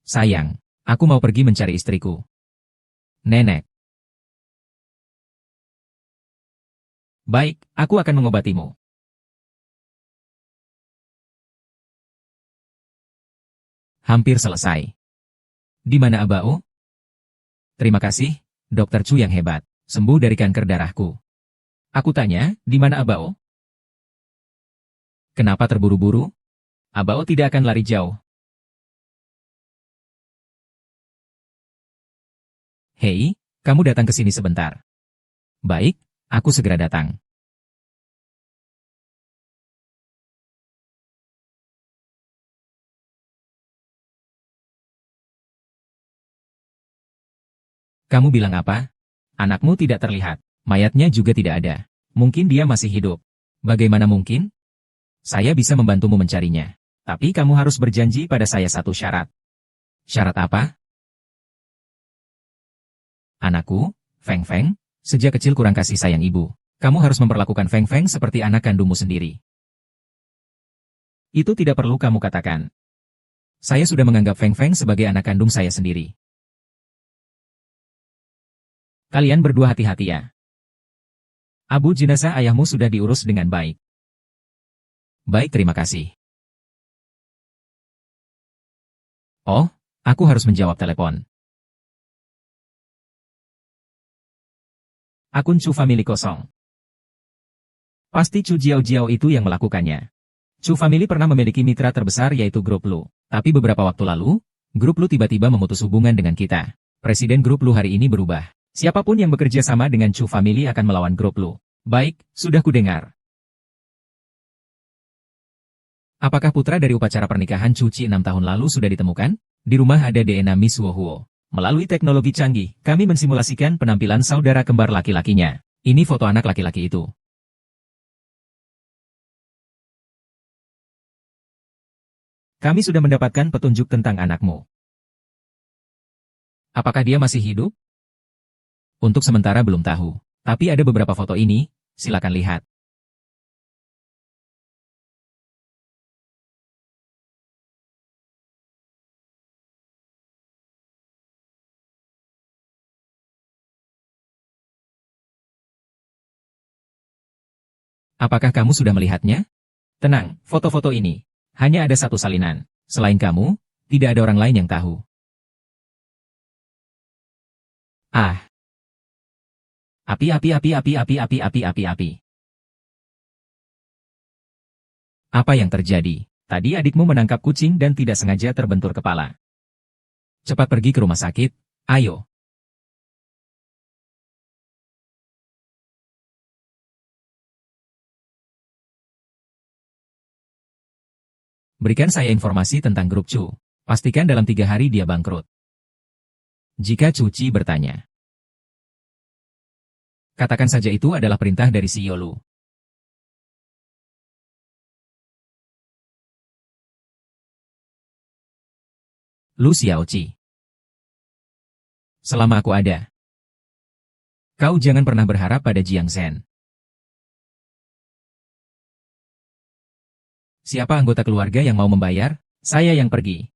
Sayang, aku mau pergi mencari istriku. Nenek. Baik, aku akan mengobatimu. Hampir selesai. Di mana Abao? Terima kasih, Dokter Chu yang hebat. Sembuh dari kanker darahku. Aku tanya, di mana Abao? Kenapa terburu-buru? Abao tidak akan lari jauh. Hei, kamu datang ke sini sebentar. Baik, aku segera datang. Kamu bilang apa? Anakmu tidak terlihat. Mayatnya juga tidak ada. Mungkin dia masih hidup. Bagaimana mungkin? Saya bisa membantumu mencarinya. Tapi kamu harus berjanji pada saya satu syarat. Syarat apa? Anakku, Feng Feng, sejak kecil kurang kasih sayang ibu. Kamu harus memperlakukan Feng Feng seperti anak kandungmu sendiri. Itu tidak perlu kamu katakan. Saya sudah menganggap Feng Feng sebagai anak kandung saya sendiri. Kalian berdua hati-hati ya. Abu jenazah ayahmu sudah diurus dengan baik. Baik, terima kasih. Oh, aku harus menjawab telepon. Akun Chu Family kosong. Pasti Chu Jiao Jiao itu yang melakukannya. Chu Family pernah memiliki mitra terbesar yaitu Grup Lu. Tapi beberapa waktu lalu, Grup Lu tiba-tiba memutus hubungan dengan kita. Presiden Grup Lu hari ini berubah. Siapapun yang bekerja sama dengan Chu Family akan melawan Grup Lu. Baik, sudah kudengar. Apakah putra dari upacara pernikahan Chu Ci 6 tahun lalu sudah ditemukan? Di rumah ada DNA Miss Huo Huo. Melalui teknologi canggih, kami mensimulasikan penampilan saudara kembar laki-lakinya. Ini foto anak laki-laki itu. Kami sudah mendapatkan petunjuk tentang anakmu. Apakah dia masih hidup? Untuk sementara belum tahu. Tapi ada beberapa foto ini, silakan lihat. Apakah kamu sudah melihatnya? Tenang, foto-foto ini. Hanya ada satu salinan. Selain kamu, tidak ada orang lain yang tahu. Ah. Api. Apa yang terjadi? Tadi adikmu menangkap kucing dan tidak sengaja terbentur kepala. Cepat pergi ke rumah sakit, ayo. Berikan saya informasi tentang grup Chu. Pastikan dalam 3 hari dia bangkrut. Jika Chu Ci bertanya. Katakan saja itu adalah perintah dari CEO Lu. Lu Xiaoqi. Selama aku ada. Kau jangan pernah berharap pada Jiang Zhen. Siapa anggota keluarga yang mau membayar? Saya yang pergi.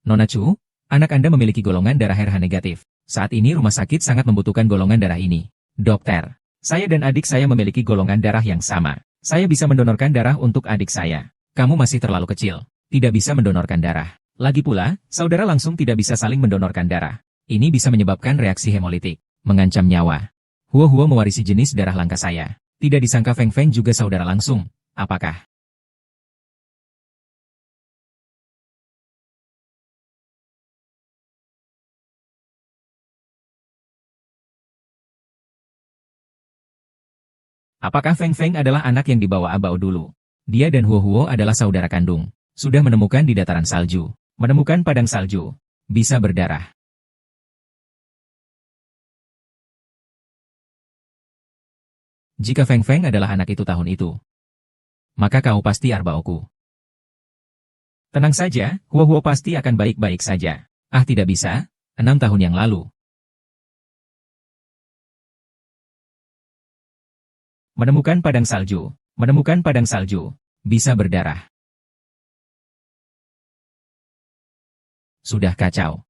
Nona Chu, anak Anda memiliki golongan darah RH negatif. Saat ini rumah sakit sangat membutuhkan golongan darah ini. Dokter, saya dan adik saya memiliki golongan darah yang sama. Saya bisa mendonorkan darah untuk adik saya. Kamu masih terlalu kecil. Tidak bisa mendonorkan darah. Lagi pula, saudara langsung tidak bisa saling mendonorkan darah. Ini bisa menyebabkan reaksi hemolitik, mengancam nyawa. Huo Huo mewarisi jenis darah langka saya. Tidak disangka Feng Feng juga saudara langsung. Apakah? Apakah Feng Feng adalah anak yang dibawa Abao dulu? Dia dan Huo Huo adalah saudara kandung. Sudah menemukan di dataran salju. Menemukan padang salju. Bisa berdarah. Jika Feng Feng adalah anak itu tahun itu, maka kau pasti Arbaoku. Tenang saja, Huo Huo pasti akan baik-baik saja. Ah, tidak bisa, 6 tahun yang lalu. Menemukan padang salju. Menemukan padang salju. Bisa berdarah. Sudah kacau.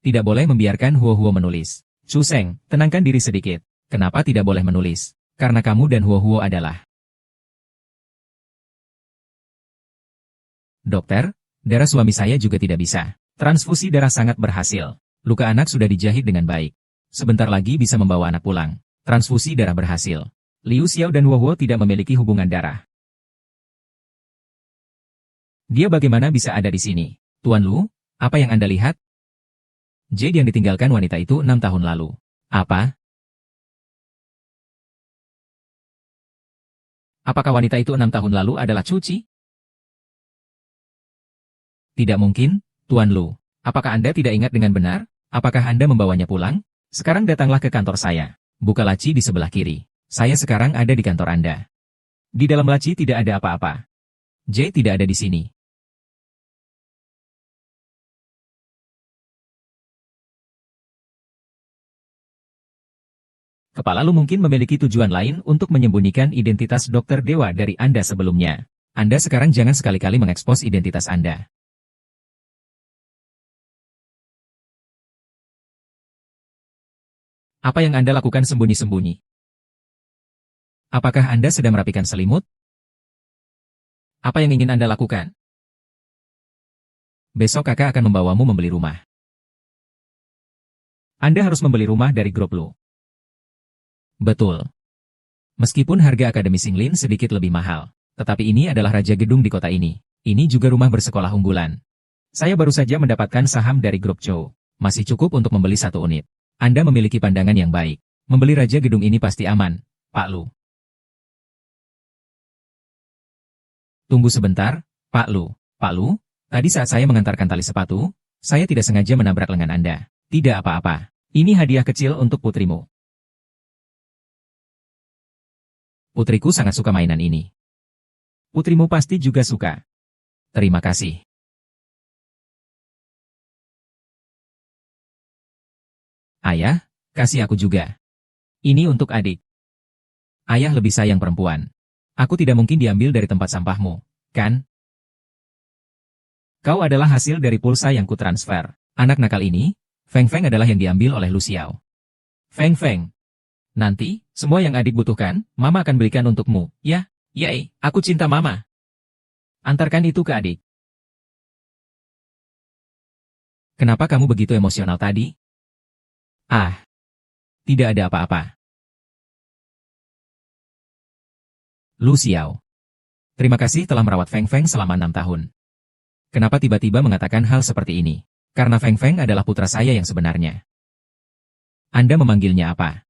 Tidak boleh membiarkan Huo-Huo menulis. Chu Seng, tenangkan diri sedikit. Kenapa tidak boleh menulis? Karena kamu dan Huo-Huo adalah... Dokter, darah suami saya juga tidak bisa. Transfusi darah sangat berhasil. Luka anak sudah dijahit dengan baik. Sebentar lagi bisa membawa anak pulang. Transfusi darah berhasil. Liu Xiao dan Huo-Huo tidak memiliki hubungan darah. Dia bagaimana bisa ada di sini? Tuan Lu, apa yang Anda lihat? Jade yang ditinggalkan wanita itu 6 tahun lalu. Apa? Apakah wanita itu 6 tahun lalu adalah Cuci? Tidak mungkin, Tuan Lu. Apakah Anda tidak ingat dengan benar? Apakah Anda membawanya pulang? Sekarang datanglah ke kantor saya. Buka laci di sebelah kiri. Saya sekarang ada di kantor Anda. Di dalam laci tidak ada apa-apa. Jade tidak ada di sini. Kepala Lu mungkin memiliki tujuan lain untuk menyembunyikan identitas Dokter Dewa dari Anda sebelumnya. Anda sekarang jangan sekali-kali mengekspos identitas Anda. Apa yang Anda lakukan sembunyi-sembunyi? Apakah Anda sedang merapikan selimut? Apa yang ingin Anda lakukan? Besok kakak akan membawamu membeli rumah. Anda harus membeli rumah dari grup Lu. Betul. Meskipun harga Akademi Xinglin sedikit lebih mahal, tetapi ini adalah raja gedung di kota ini. Ini juga rumah bersekolah unggulan. Saya baru saja mendapatkan saham dari grup Chow. Masih cukup untuk membeli 1 unit. Anda memiliki pandangan yang baik. Membeli raja gedung ini pasti aman, Pak Lu. Tunggu sebentar, Pak Lu. Pak Lu, tadi saat saya mengantarkan tali sepatu, saya tidak sengaja menabrak lengan Anda. Tidak apa-apa. Ini hadiah kecil untuk putrimu. Putriku sangat suka mainan ini. Putrimu pasti juga suka. Terima kasih. Ayah, kasih aku juga. Ini untuk adik. Ayah lebih sayang perempuan. Aku tidak mungkin diambil dari tempat sampahmu, kan? Kau adalah hasil dari pulsa yang kutransfer. Anak nakal ini, Feng Feng adalah yang diambil oleh Lu Xiao. Feng Feng. Nanti, semua yang adik butuhkan, Mama akan belikan untukmu, ya? Yay, aku cinta Mama. Antarkan itu ke adik. Kenapa kamu begitu emosional tadi? Ah, tidak ada apa-apa. Lu Xiao. Terima kasih telah merawat Feng Feng selama 6 tahun. Kenapa tiba-tiba mengatakan hal seperti ini? Karena Feng Feng adalah putra saya yang sebenarnya. Anda memanggilnya apa?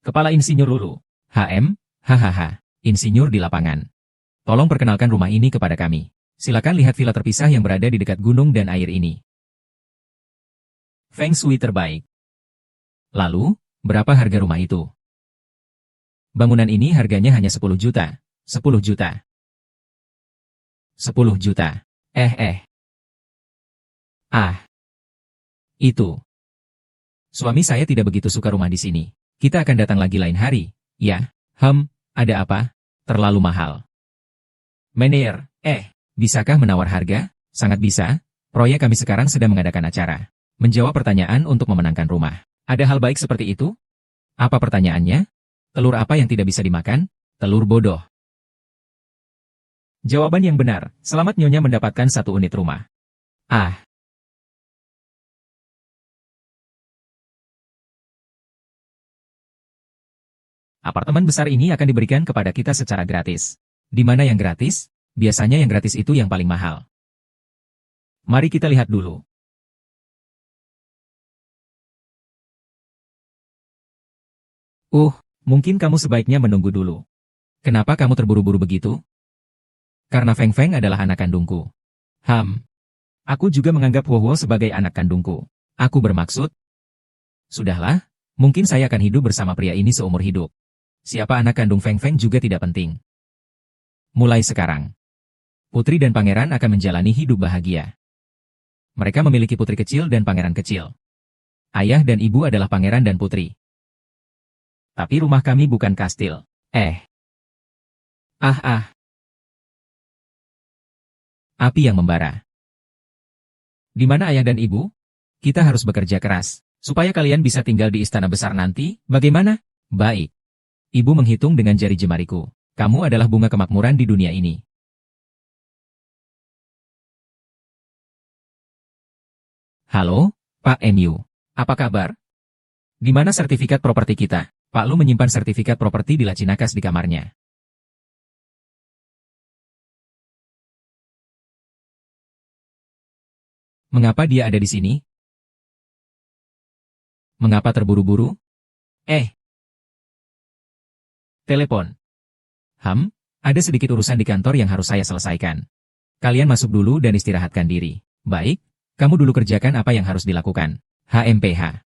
Kepala Insinyur Lulu. HM, hahaha, insinyur di lapangan. Tolong perkenalkan rumah ini kepada kami. Silakan lihat villa terpisah yang berada di dekat gunung dan air ini. Feng Shui terbaik. Lalu, berapa harga rumah itu? Bangunan ini harganya hanya 10 juta. 10 juta. 10 juta. Ah. Itu. Suami saya tidak begitu suka rumah di sini. Kita akan datang lagi lain hari. Ya, ada apa? Terlalu mahal. Manajer, bisakah menawar harga? Sangat bisa. Proyek kami sekarang sedang mengadakan acara. Menjawab pertanyaan untuk memenangkan rumah. Ada hal baik seperti itu? Apa pertanyaannya? Telur apa yang tidak bisa dimakan? Telur bodoh. Jawaban yang benar. Selamat Nyonya mendapatkan 1 unit rumah. Ah. Apartemen besar ini akan diberikan kepada kita secara gratis. Di mana yang gratis? Biasanya yang gratis itu yang paling mahal. Mari kita lihat dulu. Mungkin kamu sebaiknya menunggu dulu. Kenapa kamu terburu-buru begitu? Karena Feng Feng adalah anak kandungku. Aku juga menganggap Huo-Huo sebagai anak kandungku. Aku bermaksud, sudahlah, mungkin saya akan hidup bersama pria ini seumur hidup. Siapa anak kandung Feng Feng juga tidak penting. Mulai sekarang, putri dan pangeran akan menjalani hidup bahagia. Mereka memiliki putri kecil dan pangeran kecil. Ayah dan ibu adalah pangeran dan putri. Tapi rumah kami bukan kastil. Eh, ah ah, api yang membara. Di mana ayah dan ibu? Kita harus bekerja keras, supaya kalian bisa tinggal di istana besar nanti, bagaimana? Baik. Ibu menghitung dengan jari jemariku. Kamu adalah bunga kemakmuran di dunia ini. Halo, Pak MU. Apa kabar? Di mana sertifikat properti kita? Pak Lu menyimpan sertifikat properti di laci nakas di kamarnya. Mengapa dia ada di sini? Mengapa terburu-buru? Eh, telepon. Ada sedikit urusan di kantor yang harus saya selesaikan. Kalian masuk dulu dan istirahatkan diri. Baik, kamu dulu kerjakan apa yang harus dilakukan. HMPH.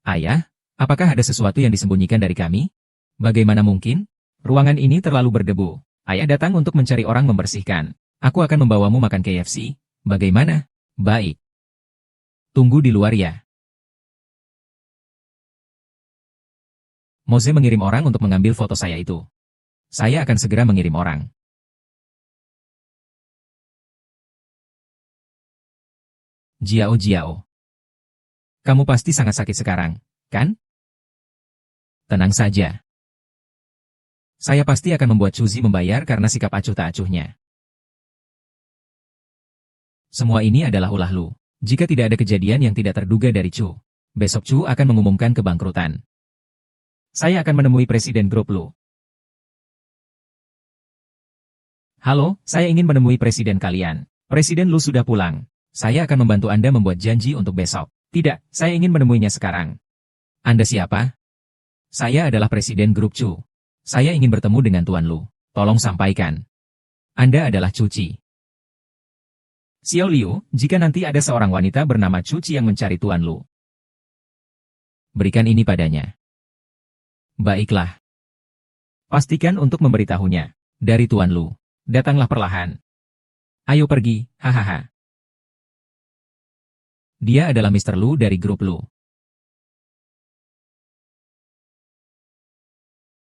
Ayah, apakah ada sesuatu yang disembunyikan dari kami? Bagaimana mungkin? Ruangan ini terlalu berdebu. Ayah datang untuk mencari orang membersihkan. Aku akan membawamu makan KFC. Bagaimana? Baik. Tunggu di luar ya. Moze mengirim orang untuk mengambil foto saya itu. Saya akan segera mengirim orang. Jiao. Kamu pasti sangat sakit sekarang, kan? Tenang saja. Saya pasti akan membuat Chuzi membayar karena sikap acuh tak acuhnya. Semua ini adalah ulah Lu. Jika tidak ada kejadian yang tidak terduga dari Chu, besok Chu akan mengumumkan kebangkrutan. Saya akan menemui Presiden grup Lu. Halo, saya ingin menemui Presiden kalian. Presiden Lu sudah pulang. Saya akan membantu Anda membuat janji untuk besok. Tidak, saya ingin menemuinya sekarang. Anda siapa? Saya adalah Presiden grup Chu. Saya ingin bertemu dengan Tuan Lu. Tolong sampaikan. Anda adalah Cuci. Xiao Liu, jika nanti ada seorang wanita bernama Cuci yang mencari Tuan Lu, berikan ini padanya. Baiklah. Pastikan untuk memberitahunya. Dari Tuan Lu. Datanglah perlahan. Ayo pergi, hahaha. Dia adalah Mr. Lu dari grup Lu.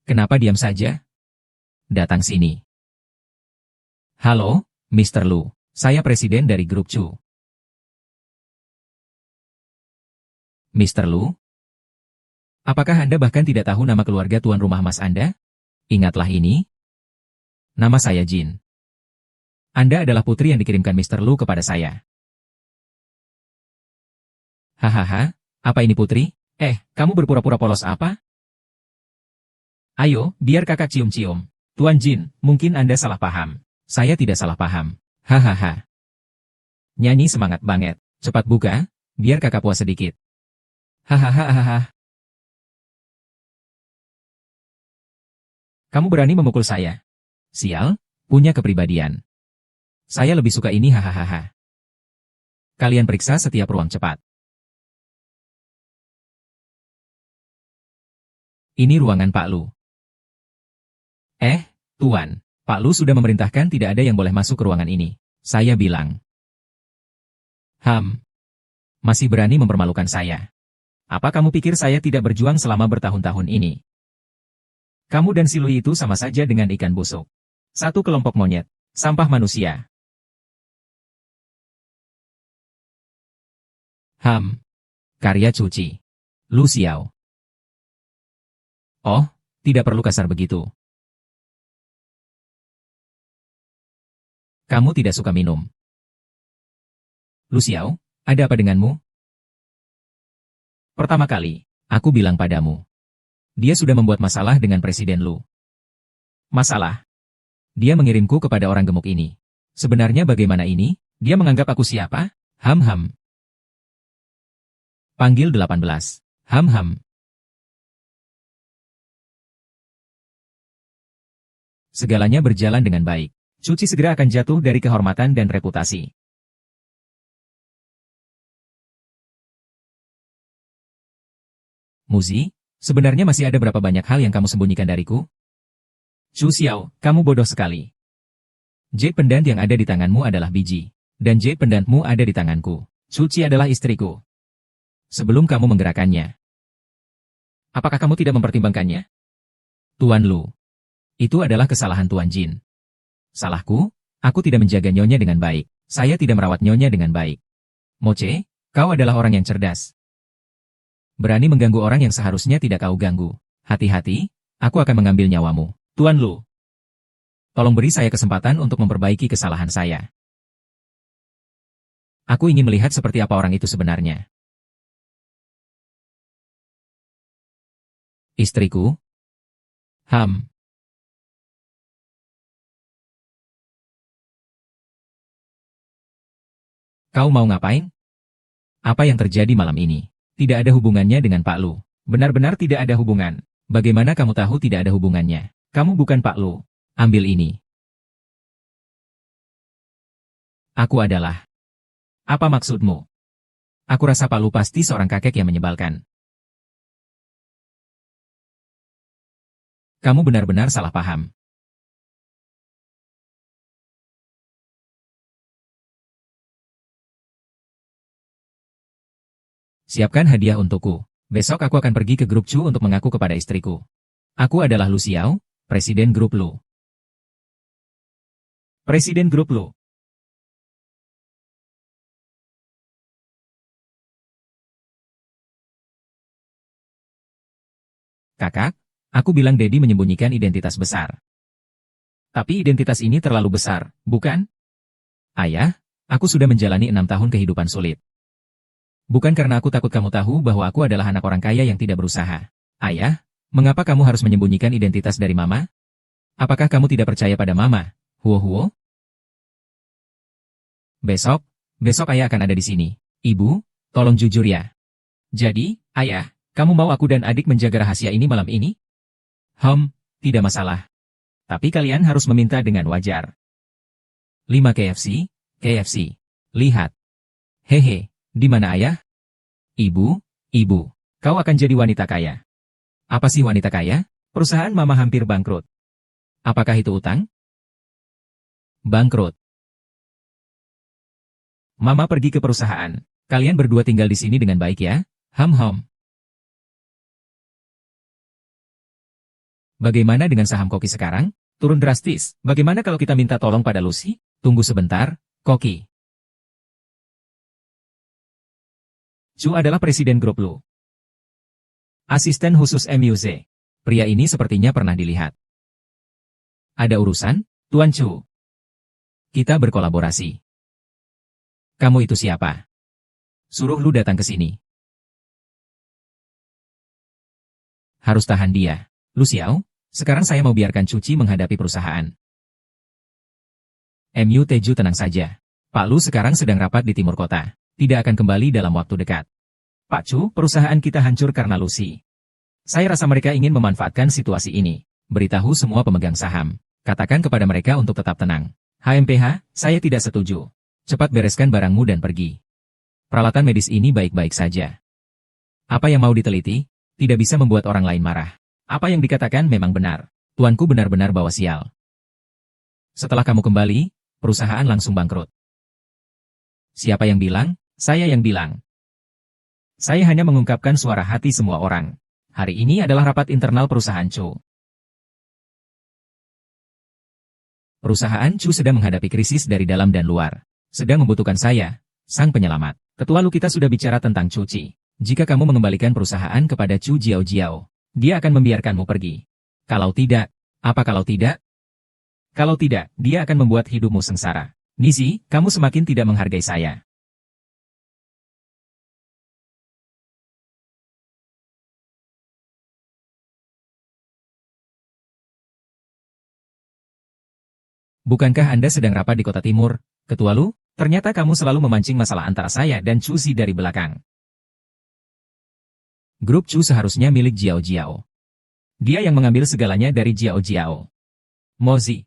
Kenapa diam saja? Datang sini. Halo, Mr. Lu. Saya presiden dari grup Chu. Mr. Lu? Apakah Anda bahkan tidak tahu nama keluarga tuan rumah Mas Anda? Ingatlah ini. Nama saya Jin. Anda adalah putri yang dikirimkan Mr. Lu kepada saya. Hahaha, apa ini putri? Kamu berpura-pura polos apa? Ayo, biar kakak cium-cium. Tuan Jin, mungkin Anda salah paham. Saya tidak salah paham. Hahaha. Nyanyi semangat banget. Cepat buka, biar kakak puas sedikit. Hahaha. Kamu berani memukul saya? Sial, punya kepribadian. Saya lebih suka ini hahaha. Kalian periksa setiap ruang cepat. Ini ruangan Pak Lu. Tuan, Pak Lu sudah memerintahkan tidak ada yang boleh masuk ke ruangan ini. Saya bilang. Masih berani mempermalukan saya. Apa kamu pikir saya tidak berjuang selama bertahun-tahun ini? Kamu dan si Lu itu sama saja dengan ikan busuk. Satu kelompok monyet, sampah manusia. Karya Cuci. Lu Xiao. Oh, tidak perlu kasar begitu. Kamu tidak suka minum. Lu Xiao, ada apa denganmu? Pertama kali, aku bilang padamu. Dia sudah membuat masalah dengan Presiden Lu. Masalah? Dia mengirimku kepada orang gemuk ini. Sebenarnya bagaimana ini? Dia menganggap aku siapa? Panggil 18. Segalanya berjalan dengan baik. Cuci segera akan jatuh dari kehormatan dan reputasi. Muzi, sebenarnya masih ada berapa banyak hal yang kamu sembunyikan dariku? Chu Xiao, kamu bodoh sekali. Jade pendant yang ada di tanganmu adalah biji, dan jade pendantmu ada di tanganku. Cuci adalah istriku. Sebelum kamu menggerakkannya. Apakah kamu tidak mempertimbangkannya? Tuan Lu. Itu adalah kesalahan Tuan Jin. Salahku, aku tidak menjaga Nyonya dengan baik. Saya tidak merawat Nyonya dengan baik. Moche, kau adalah orang yang cerdas. Berani mengganggu orang yang seharusnya tidak kau ganggu. Hati-hati, aku akan mengambil nyawamu. Tuan Lu. Tolong beri saya kesempatan untuk memperbaiki kesalahan saya. Aku ingin melihat seperti apa orang itu sebenarnya. Istriku? Kau mau ngapain? Apa yang terjadi malam ini? Tidak ada hubungannya dengan Pak Lu. Benar-benar tidak ada hubungan. Bagaimana kamu tahu tidak ada hubungannya? Kamu bukan Pak Lu. Ambil ini. Aku adalah. Apa maksudmu? Aku rasa Pak Lu pasti seorang kakek yang menyebalkan. Kamu benar-benar salah paham. Siapkan hadiah untukku. Besok aku akan pergi ke grup Chu untuk mengaku kepada istriku. Aku adalah Lu Xiao, Presiden Grup Lu. Presiden Grup Lu. Kakak, aku bilang Dedi menyembunyikan identitas besar. Tapi identitas ini terlalu besar, bukan? Ayah, aku sudah menjalani 6 tahun kehidupan sulit. Bukan karena aku takut kamu tahu bahwa aku adalah anak orang kaya yang tidak berusaha. Ayah, mengapa kamu harus menyembunyikan identitas dari Mama? Apakah kamu tidak percaya pada Mama? Huo-huo? Besok Ayah akan ada di sini. Ibu, tolong jujur ya. Jadi, Ayah, kamu mau aku dan adik menjaga rahasia ini malam ini? Tidak masalah. Tapi kalian harus meminta dengan wajar. 5 KFC. Lihat. Hehe. Di mana Ayah? Ibu, kau akan jadi wanita kaya. Apa sih wanita kaya? Perusahaan Mama hampir bangkrut. Apakah itu utang? Bangkrut. Mama pergi ke perusahaan. Kalian berdua tinggal di sini dengan baik ya? Bagaimana dengan saham Koki sekarang? Turun drastis. Bagaimana kalau kita minta tolong pada Lucy? Tunggu sebentar, Koki. Chu adalah presiden grup Lu. Asisten khusus MUZ. Pria ini sepertinya pernah dilihat. Ada urusan, Tuan Chu? Kita berkolaborasi. Kamu itu siapa? Suruh Lu datang ke sini. Harus tahan dia. Lu Xiao, sekarang saya mau biarkan Cuci menghadapi perusahaan. Teju tenang saja. Pak Lu sekarang sedang rapat di timur kota. Tidak akan kembali dalam waktu dekat. Pak Chu, perusahaan kita hancur karena Lucy. Saya rasa mereka ingin memanfaatkan situasi ini. Beritahu semua pemegang saham. Katakan kepada mereka untuk tetap tenang. HMPH, saya tidak setuju. Cepat bereskan barangmu dan pergi. Peralatan medis ini baik-baik saja. Apa yang mau diteliti? Tidak bisa membuat orang lain marah. Apa yang dikatakan memang benar. Tuanku benar-benar bawa sial. Setelah kamu kembali, perusahaan langsung bangkrut. Siapa yang bilang? Saya yang bilang. Saya hanya mengungkapkan suara hati semua orang. Hari ini adalah rapat internal perusahaan Chu. Perusahaan Chu sedang menghadapi krisis dari dalam dan luar. Sedang membutuhkan saya, sang penyelamat. Ketua Lu kita sudah bicara tentang Cuci. Jika kamu mengembalikan perusahaan kepada Chu Jiao, dia akan membiarkanmu pergi. Kalau tidak, apa kalau tidak? Kalau tidak, dia akan membuat hidupmu sengsara. Nisi, kamu semakin tidak menghargai saya. Bukankah Anda sedang rapat di kota timur, Ketua Lu? Ternyata kamu selalu memancing masalah antara saya dan Chu Zi dari belakang. Grup Chu seharusnya milik Jiao. Dia yang mengambil segalanya dari Jiao. Mozi,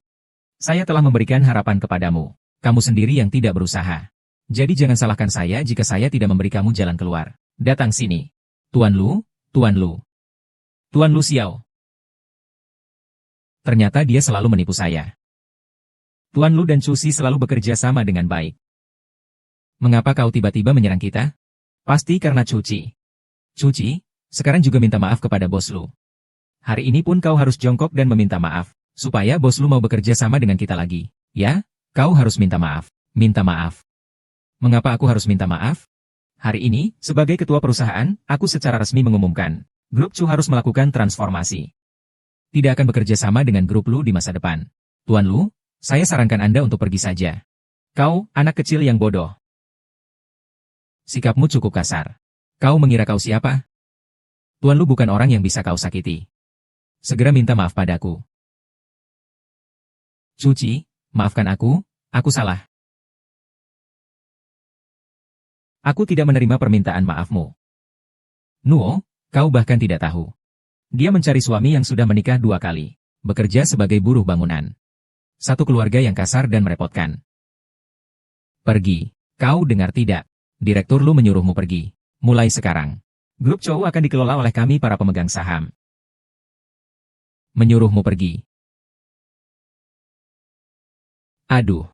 saya telah memberikan harapan kepadamu. Kamu sendiri yang tidak berusaha. Jadi jangan salahkan saya jika saya tidak memberi kamu jalan keluar. Datang sini. Tuan Lu. Tuan Lu Xiao. Ternyata dia selalu menipu saya. Tuan Lu dan Chu Zi selalu bekerja sama dengan baik. Mengapa kau tiba-tiba menyerang kita? Pasti karena Cuci. Cuci, sekarang juga minta maaf kepada bos Lu. Hari ini pun kau harus jongkok dan meminta maaf, supaya bos lu mau bekerja sama dengan kita lagi. Ya, kau harus minta maaf. Minta maaf. Mengapa aku harus minta maaf? Hari ini, sebagai ketua perusahaan, aku secara resmi mengumumkan, Grup Chu harus melakukan transformasi. Tidak akan bekerja sama dengan grup Lu di masa depan. Tuan Lu, saya sarankan Anda untuk pergi saja. Kau, anak kecil yang bodoh. Sikapmu cukup kasar. Kau mengira kau siapa? Tuan Lu bukan orang yang bisa kau sakiti. Segera minta maaf padaku. Cuci, maafkan aku salah. Aku tidak menerima permintaan maafmu. Nuo, kau bahkan tidak tahu. Dia mencari suami yang sudah menikah 2 kali, bekerja sebagai buruh bangunan. Satu keluarga yang kasar dan merepotkan. Pergi, kau dengar tidak? Direktur Lu menyuruhmu pergi. Mulai sekarang, Grup Chow akan dikelola oleh kami para pemegang saham. Menyuruhmu pergi. Aduh.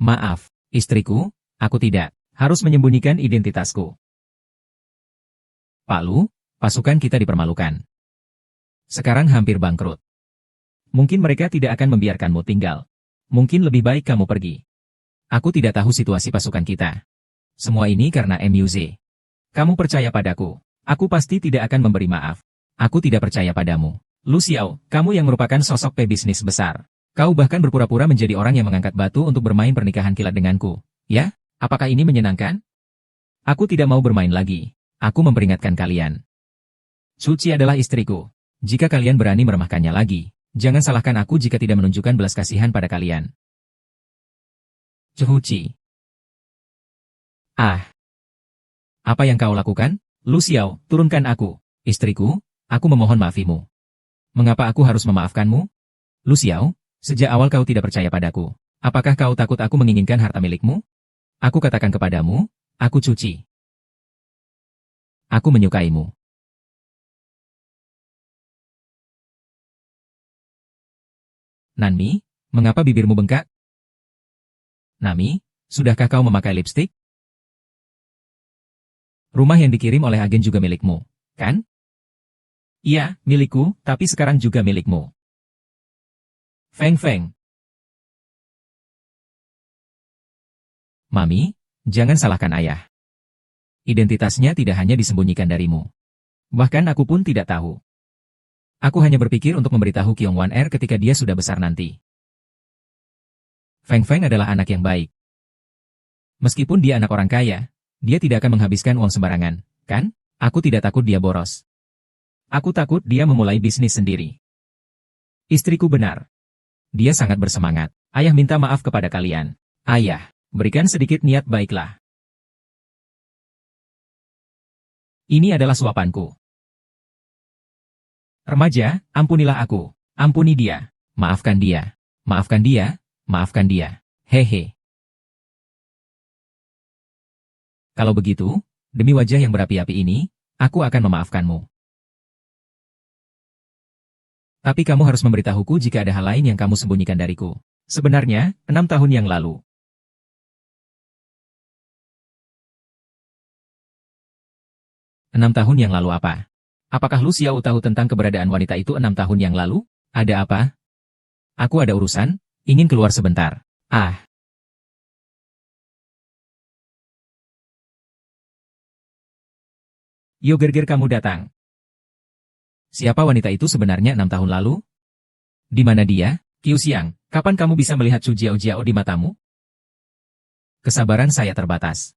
Maaf, istriku, aku tidak harus menyembunyikan identitasku. Pak Lu, pasukan kita dipermalukan. Sekarang hampir bangkrut. Mungkin mereka tidak akan membiarkanmu tinggal. Mungkin lebih baik kamu pergi. Aku tidak tahu situasi pasukan kita. Semua ini karena MUZ. Kamu percaya padaku. Aku pasti tidak akan memberi maaf. Aku tidak percaya padamu. Lu Xiao, kamu yang merupakan sosok pebisnis besar. Kau bahkan berpura-pura menjadi orang yang mengangkat batu untuk bermain pernikahan kilat denganku. Ya, apakah ini menyenangkan? Aku tidak mau bermain lagi. Aku memperingatkan kalian. Suci adalah istriku. Jika kalian berani meremehkannya lagi, jangan salahkan aku jika tidak menunjukkan belas kasihan pada kalian. Cuci. Ah. Apa yang kau lakukan? Lu Xiao, turunkan aku. Istriku, aku memohon maafimu. Mengapa aku harus memaafkanmu? Lu Xiao, sejak awal kau tidak percaya padaku. Apakah kau takut aku menginginkan harta milikmu? Aku katakan kepadamu, aku Cuci. Aku menyukaimu. Nanmi, mengapa bibirmu bengkak? Nami, sudahkah kau memakai lipstik? Rumah yang dikirim oleh agen juga milikmu, kan? Iya, milikku, tapi sekarang juga milikmu. Feng Feng. Mami, jangan salahkan ayah. Identitasnya tidak hanya disembunyikan darimu. Bahkan aku pun tidak tahu. Aku hanya berpikir untuk memberitahu Kyong Wan Er ketika dia sudah besar nanti. Feng Feng adalah anak yang baik. Meskipun dia anak orang kaya, dia tidak akan menghabiskan uang sembarangan, kan? Aku tidak takut dia boros. Aku takut dia memulai bisnis sendiri. Istriku benar. Dia sangat bersemangat. Ayah minta maaf kepada kalian. Ayah, berikan sedikit niat baiklah. Ini adalah suapanku. Remaja, ampunilah aku. Ampuni dia. Maafkan dia. Maafkan dia. Maafkan dia. Hehe. Kalau begitu, demi wajah yang berapi-api ini, aku akan memaafkanmu. Tapi kamu harus memberitahuku jika ada hal lain yang kamu sembunyikan dariku. Sebenarnya, 6 tahun yang lalu. 6 tahun yang lalu apa? Apakah Lu Xiao tahu tentang keberadaan wanita itu 6 tahun yang lalu? Ada apa? Aku ada urusan, ingin keluar sebentar. Ah. Yo gerger kamu datang. Siapa wanita itu sebenarnya 6 tahun lalu? Di mana dia? Qiu Xiang, kapan kamu bisa melihat Chu Jiao Jiao di matamu? Kesabaran saya terbatas.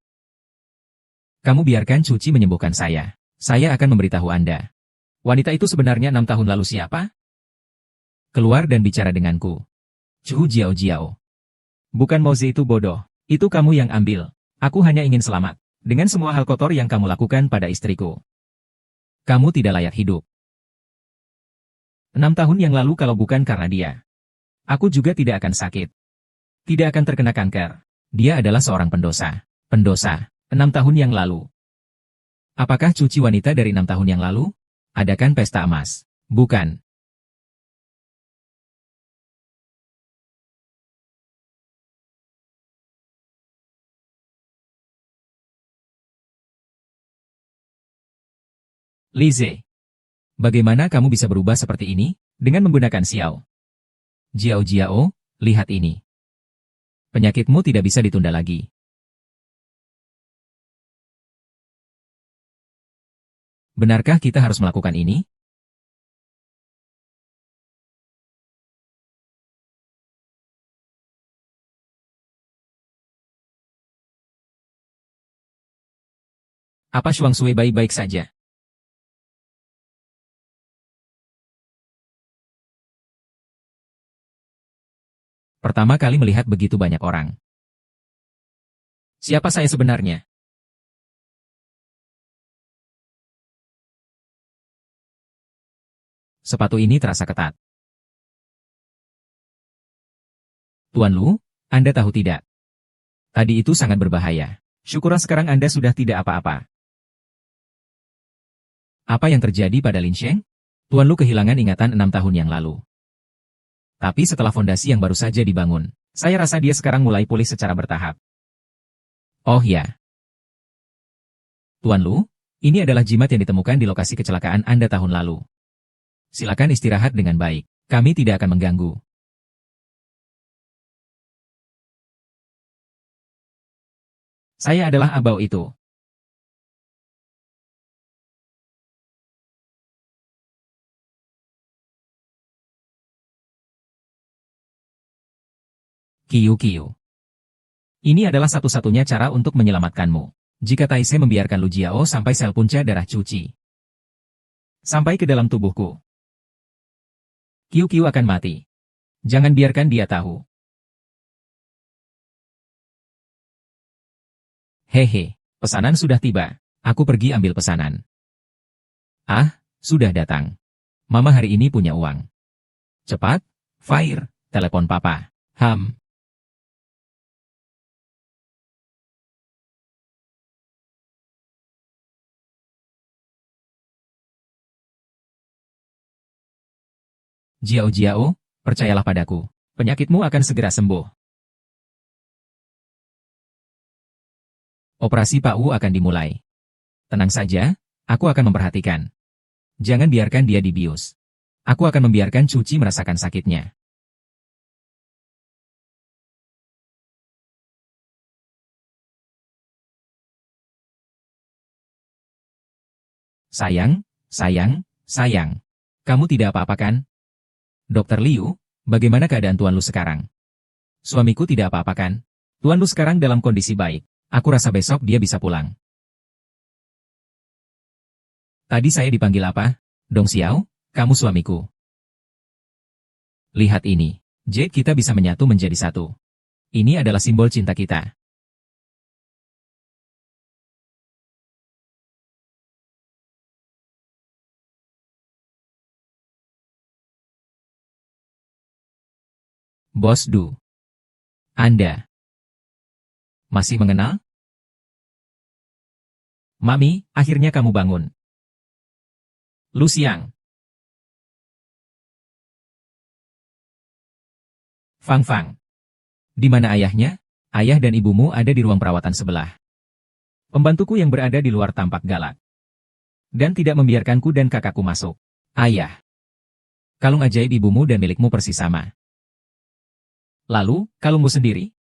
Kamu biarkan Cuci menyembuhkan saya. Saya akan memberitahu Anda. Wanita itu sebenarnya 6 tahun lalu siapa? Keluar dan bicara denganku. Chu Jiao Jiao. Bukan Mozi itu bodoh. Itu kamu yang ambil. Aku hanya ingin selamat. Dengan semua hal kotor yang kamu lakukan pada istriku. Kamu tidak layak hidup. 6 tahun yang lalu kalau bukan karena dia. Aku juga tidak akan sakit. Tidak akan terkena kanker. Dia adalah seorang pendosa. Pendosa. 6 tahun yang lalu. Apakah Cuci wanita dari 6 tahun yang lalu? Adakan pesta emas? Bukan. Lize. Bagaimana kamu bisa berubah seperti ini? Dengan menggunakan Xiao. Jiao Jiao, lihat ini. Penyakitmu tidak bisa ditunda lagi. Benarkah kita harus melakukan ini? Apa Shuangshui baik-baik saja? Pertama kali melihat begitu banyak orang. Siapa saya sebenarnya? Sepatu ini terasa ketat. Tuan Lu, Anda tahu tidak? Tadi itu sangat berbahaya. Syukurlah sekarang Anda sudah tidak apa-apa. Apa yang terjadi pada Lin Sheng? Tuan Lu kehilangan ingatan 6 tahun yang lalu. Tapi setelah fondasi yang baru saja dibangun, saya rasa dia sekarang mulai pulih secara bertahap. Oh ya. Tuan Lu, ini adalah jimat yang ditemukan di lokasi kecelakaan Anda tahun lalu. Silakan istirahat dengan baik. Kami tidak akan mengganggu. Saya adalah abau itu. Kiyu-Kiyu. Ini adalah satu-satunya cara untuk menyelamatkanmu. Jika Taise membiarkan Lu Jiao sampai sel punca darah cuci. Sampai ke dalam tubuhku. Kiyu-Kiyu akan mati. Jangan biarkan dia tahu. Hehe, pesanan sudah tiba. Aku pergi ambil pesanan. Ah, sudah datang. Mama hari ini punya uang. Cepat, Fire, telepon papa. Jiao Jiao, percayalah padaku. Penyakitmu akan segera sembuh. Operasi Pak Wu akan dimulai. Tenang saja, aku akan memperhatikan. Jangan biarkan dia dibius. Aku akan membiarkan Cuci merasakan sakitnya. Sayang, sayang, sayang. Kamu tidak apa-apa kan? Dokter Liu, bagaimana keadaan Tuan Lu sekarang? Suamiku tidak apa-apa kan? Tuan Lu sekarang dalam kondisi baik. Aku rasa besok dia bisa pulang. Tadi saya dipanggil apa? Dong Xiao, kamu suamiku. Lihat ini. Jade kita bisa menyatu menjadi satu. Ini adalah simbol cinta kita. Bos Du. Anda masih mengenal? Mami, akhirnya kamu bangun. Lu siang. Fang Fang. Di mana ayahnya? Ayah dan ibumu ada di ruang perawatan sebelah. Pembantuku yang berada di luar tampak galak. Dan tidak membiarkanku dan kakakku masuk. Ayah. Kalung ajaib ibumu dan milikmu persis sama. Lalu, kalungmu sendiri?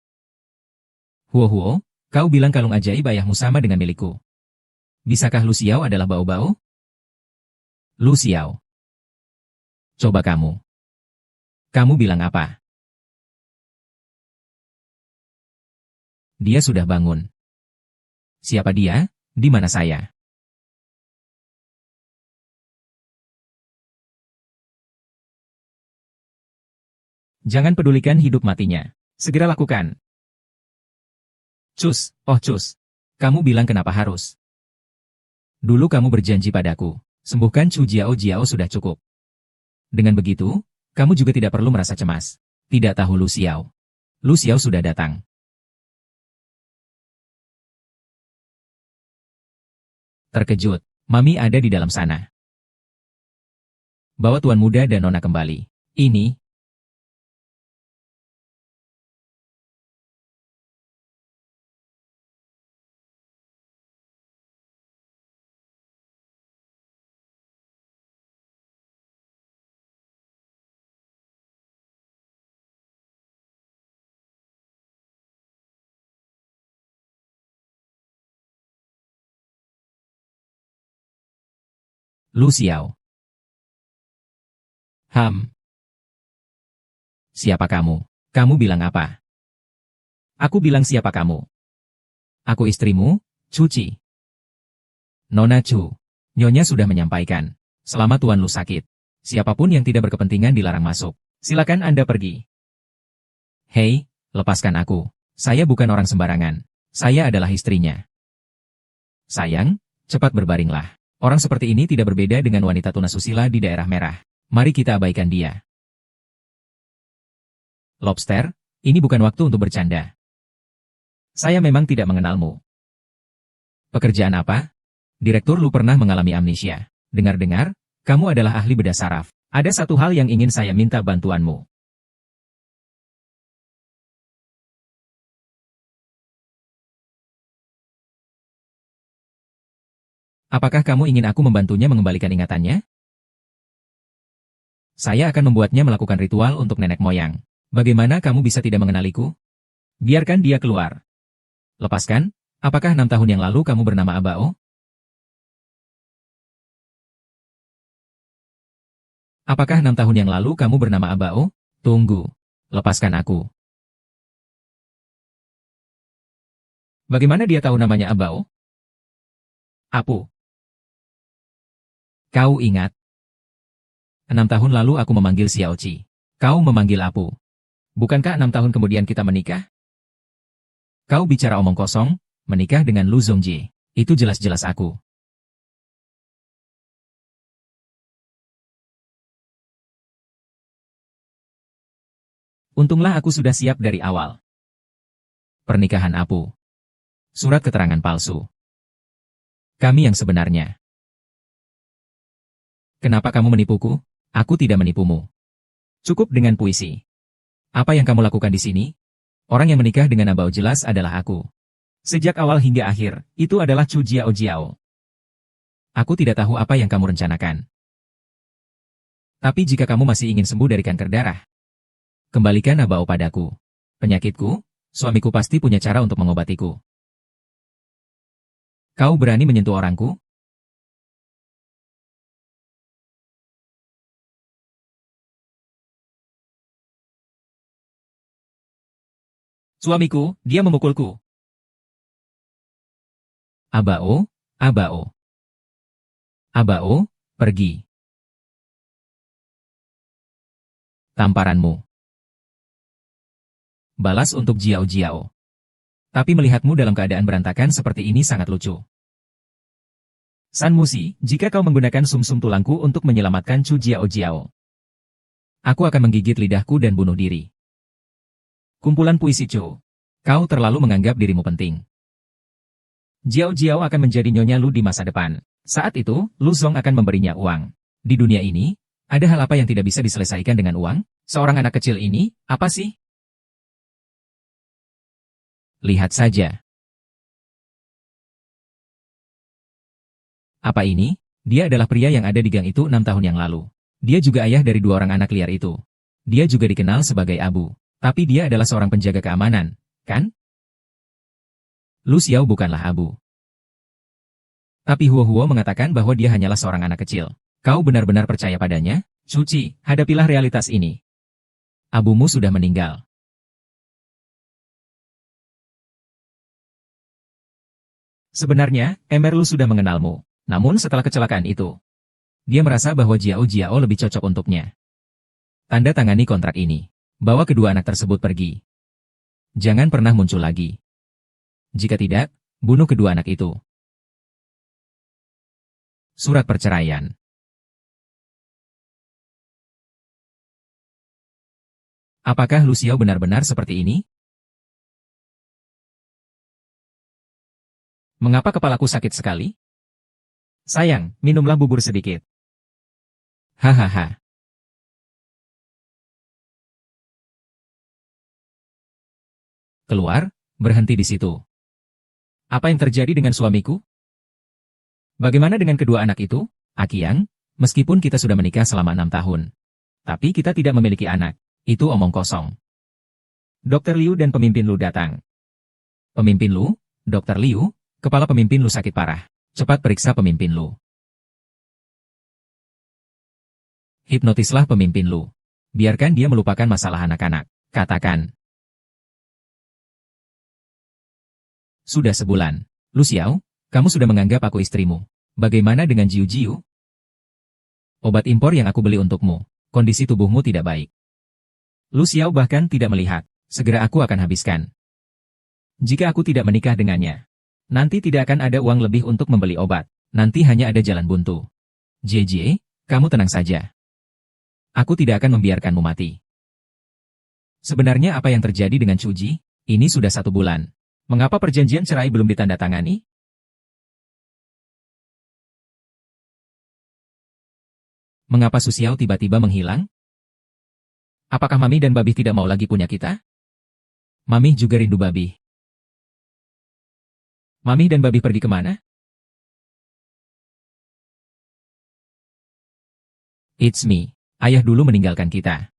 Huo, kau bilang kalung ajaib ayahmu sama dengan milikku. Bisakah Lu Xiao adalah bau-bau? Lu Xiao. Coba kamu. Kamu bilang apa? Dia sudah bangun. Siapa dia? Di mana saya? Jangan pedulikan hidup matinya. Segera lakukan. Cus, oh cus. Kamu bilang kenapa harus? Dulu kamu berjanji padaku. Sembuhkan Chu Jiao Jiao sudah cukup. Dengan begitu, kamu juga tidak perlu merasa cemas. Tidak tahu Lu Xiao. Lu Xiao sudah datang. Terkejut, Mami ada di dalam sana. Bawa Tuan Muda dan Nona kembali. Ini, Lu Xiao. Siapa kamu? Kamu bilang apa? Aku bilang siapa kamu? Aku istrimu, Chu Qi. Nona Chu. Nyonya sudah menyampaikan. Selama Tuan Lu sakit, siapapun yang tidak berkepentingan dilarang masuk. Silakan Anda pergi. Hei, lepaskan aku. Saya bukan orang sembarangan. Saya adalah istrinya. Sayang, cepat berbaringlah. Orang seperti ini tidak berbeda dengan wanita tunasusila di daerah merah. Mari kita abaikan dia. Lobster, ini bukan waktu untuk bercanda. Saya memang tidak mengenalmu. Pekerjaan apa? Direktur Lu pernah mengalami amnesia. Dengar-dengar, kamu adalah ahli bedah saraf. Ada satu hal yang ingin saya minta bantuanmu. Apakah kamu ingin aku membantunya mengembalikan ingatannya? Saya akan membuatnya melakukan ritual untuk nenek moyang. Bagaimana kamu bisa tidak mengenaliku? Biarkan dia keluar. Lepaskan, apakah 6 tahun yang lalu kamu bernama Abao? Apakah 6 tahun yang lalu kamu bernama Abao? Tunggu. Lepaskan aku. Bagaimana dia tahu namanya Abao? Apu. Kau ingat? 6 tahun lalu aku memanggil Xiao Qi. Kau memanggil Apu. Bukankah 6 tahun kemudian kita menikah? Kau bicara omong kosong, menikah dengan Lu Zhongji. Itu jelas-jelas aku. Untunglah aku sudah siap dari awal. Pernikahan Apu. Surat keterangan palsu. Kami yang sebenarnya. Kenapa kamu menipuku? Aku tidak menipumu. Cukup dengan puisi. Apa yang kamu lakukan di sini? Orang yang menikah dengan Abao jelas adalah aku. Sejak awal hingga akhir, itu adalah Chu Jiao. Aku tidak tahu apa yang kamu rencanakan. Tapi jika kamu masih ingin sembuh dari kanker darah, kembalikan Abao padaku. Penyakitku, suamiku pasti punya cara untuk mengobatiku. Kau berani menyentuh orangku? Suamiku, dia memukulku. Abao, pergi. Tamparanmu. Balas untuk Jiao. Tapi melihatmu dalam keadaan berantakan seperti ini sangat lucu. San Musi, jika kau menggunakan sumsum tulangku untuk menyelamatkan Chu Jiao, aku akan menggigit lidahku dan bunuh diri. Kumpulan puisi Chu. Kau terlalu menganggap dirimu penting. Jiao akan menjadi nyonya Lu di masa depan. Saat itu, Lu Zong akan memberinya uang. Di dunia ini, ada hal apa yang tidak bisa diselesaikan dengan uang? Seorang anak kecil ini, apa sih? Lihat saja. Apa ini? Dia adalah pria yang ada di gang itu 6 tahun yang lalu. Dia juga ayah dari 2 orang anak liar itu. Dia juga dikenal sebagai Abu. Tapi dia adalah seorang penjaga keamanan, kan? Lu Xiao bukanlah Abu. Tapi Huo mengatakan bahwa dia hanyalah seorang anak kecil. Kau benar-benar percaya padanya? Chu Qi, hadapilah realitas ini. Abumu sudah meninggal. Sebenarnya, Emir Lu sudah mengenalmu. Namun setelah kecelakaan itu, dia merasa bahwa Jiao lebih cocok untuknya. Tanda tangani kontrak ini. Bawa kedua anak tersebut pergi. Jangan pernah muncul lagi. Jika tidak, bunuh kedua anak itu. Surat perceraian. Apakah Lu Xiao benar-benar seperti ini? Mengapa kepalaku sakit sekali? Sayang, minumlah bubur sedikit. Hahaha. Keluar, berhenti di situ. Apa yang terjadi dengan suamiku? Bagaimana dengan kedua anak itu? Akiang, meskipun kita sudah menikah selama 6 tahun. Tapi kita tidak memiliki anak. Itu omong kosong. Dr. Liu dan pemimpin Lu datang. Pemimpin Lu? Dr. Liu? Kepala pemimpin Lu sakit parah. Cepat periksa pemimpin Lu. Hipnotislah pemimpin Lu. Biarkan dia melupakan masalah anak-anak. Katakan. Sudah sebulan. Lu Xiao, kamu sudah menganggap aku istrimu. Bagaimana dengan Jiu Jiu? Obat impor yang aku beli untukmu. Kondisi tubuhmu tidak baik. Lu Xiao bahkan tidak melihat. Segera aku akan habiskan. Jika aku tidak menikah dengannya, nanti tidak akan ada uang lebih untuk membeli obat. Nanti hanya ada jalan buntu. Jie, kamu tenang saja. Aku tidak akan membiarkanmu mati. Sebenarnya apa yang terjadi dengan Chuji? Ini sudah 1 bulan. Mengapa perjanjian cerai belum ditandatangani? Mengapa Su Xiao tiba-tiba menghilang? Apakah Mami dan Babi tidak mau lagi punya kita? Mami juga rindu Babi. Mami dan Babi pergi kemana? It's me. Ayah dulu meninggalkan kita.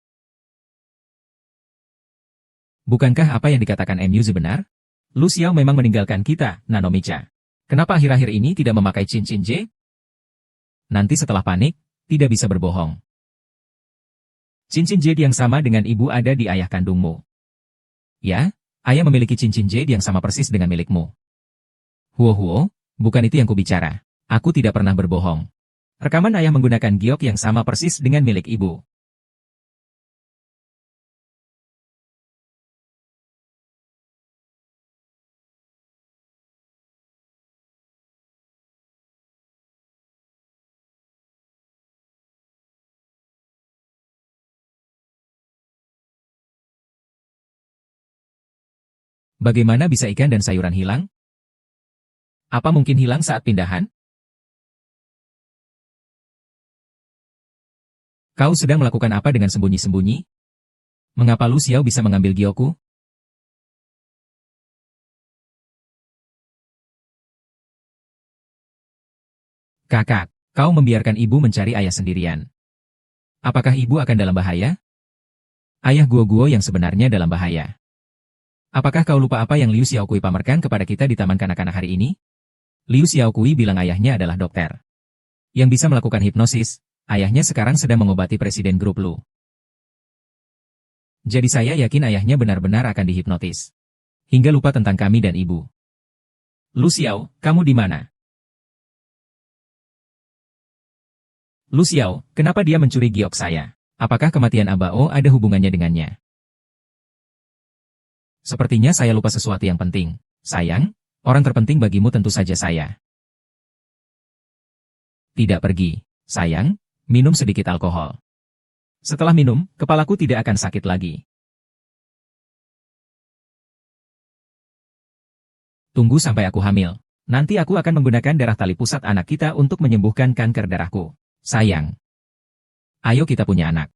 Bukankah apa yang dikatakan Muse benar? Lu Xiao memang meninggalkan kita, Nanomicha. Kenapa akhir-akhir ini tidak memakai cincin J? Nanti setelah panik, tidak bisa berbohong. Cincin jade yang sama dengan ibu ada di ayah kandungmu. Ya, ayah memiliki cincin jade yang sama persis dengan milikmu. Huo, bukan itu yang kubicara. Aku tidak pernah berbohong. Rekaman ayah menggunakan giok yang sama persis dengan milik ibu. Bagaimana bisa ikan dan sayuran hilang? Apa mungkin hilang saat pindahan? Kau sedang melakukan apa dengan sembunyi-sembunyi? Mengapa Lu Xiao bisa mengambil gioku? Kakak, kau membiarkan ibu mencari ayah sendirian. Apakah ibu akan dalam bahaya? Ayah Guo yang sebenarnya dalam bahaya. Apakah kau lupa apa yang Liu Xiaokui pamerkan kepada kita di taman kanak-kanak hari ini? Liu Xiaokui bilang ayahnya adalah dokter. Yang bisa melakukan hipnosis, ayahnya sekarang sedang mengobati presiden grup Lu. Jadi saya yakin ayahnya benar-benar akan dihipnotis. Hingga lupa tentang kami dan ibu. Lu Xiao, kamu di mana? Lu Xiao, kenapa dia mencuri giok saya? Apakah kematian Abao ada hubungannya dengannya? Sepertinya saya lupa sesuatu yang penting. Sayang, orang terpenting bagimu tentu saja saya. Tidak pergi. Sayang, minum sedikit alkohol. Setelah minum, kepalaku tidak akan sakit lagi. Tunggu sampai aku hamil. Nanti aku akan menggunakan darah tali pusat anak kita untuk menyembuhkan kanker darahku. Sayang. Ayo kita punya anak.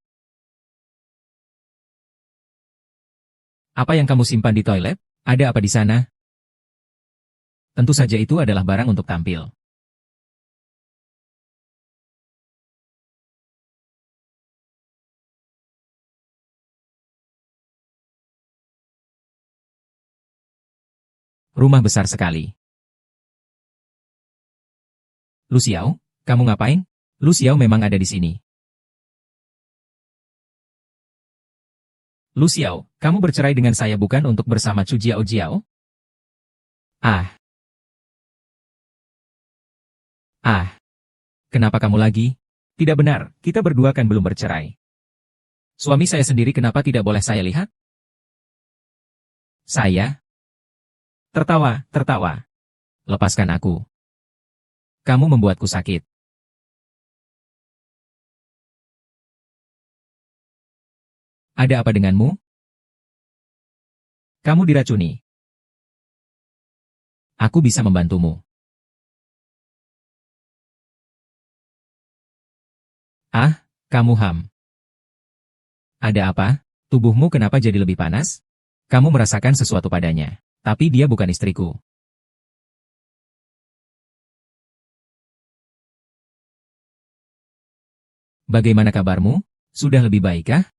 Apa yang kamu simpan di toilet? Ada apa di sana? Tentu saja itu adalah barang untuk tampil. Rumah besar sekali. Lu Xiao, kamu ngapain? Lu Xiao memang ada di sini. Lu Xiao, kamu bercerai dengan saya bukan untuk bersama Chu Jiao Jiao? Ah. Kenapa kamu lagi? Tidak benar, kita berdua kan belum bercerai. Suami saya sendiri kenapa tidak boleh saya lihat? Saya? Tertawa. Lepaskan aku. Kamu membuatku sakit. Ada apa denganmu? Kamu diracuni. Aku bisa membantumu. Kamu ham. Ada apa? Tubuhmu kenapa jadi lebih panas? Kamu merasakan sesuatu padanya. Tapi dia bukan istriku. Bagaimana kabarmu? Sudah lebih baikkah?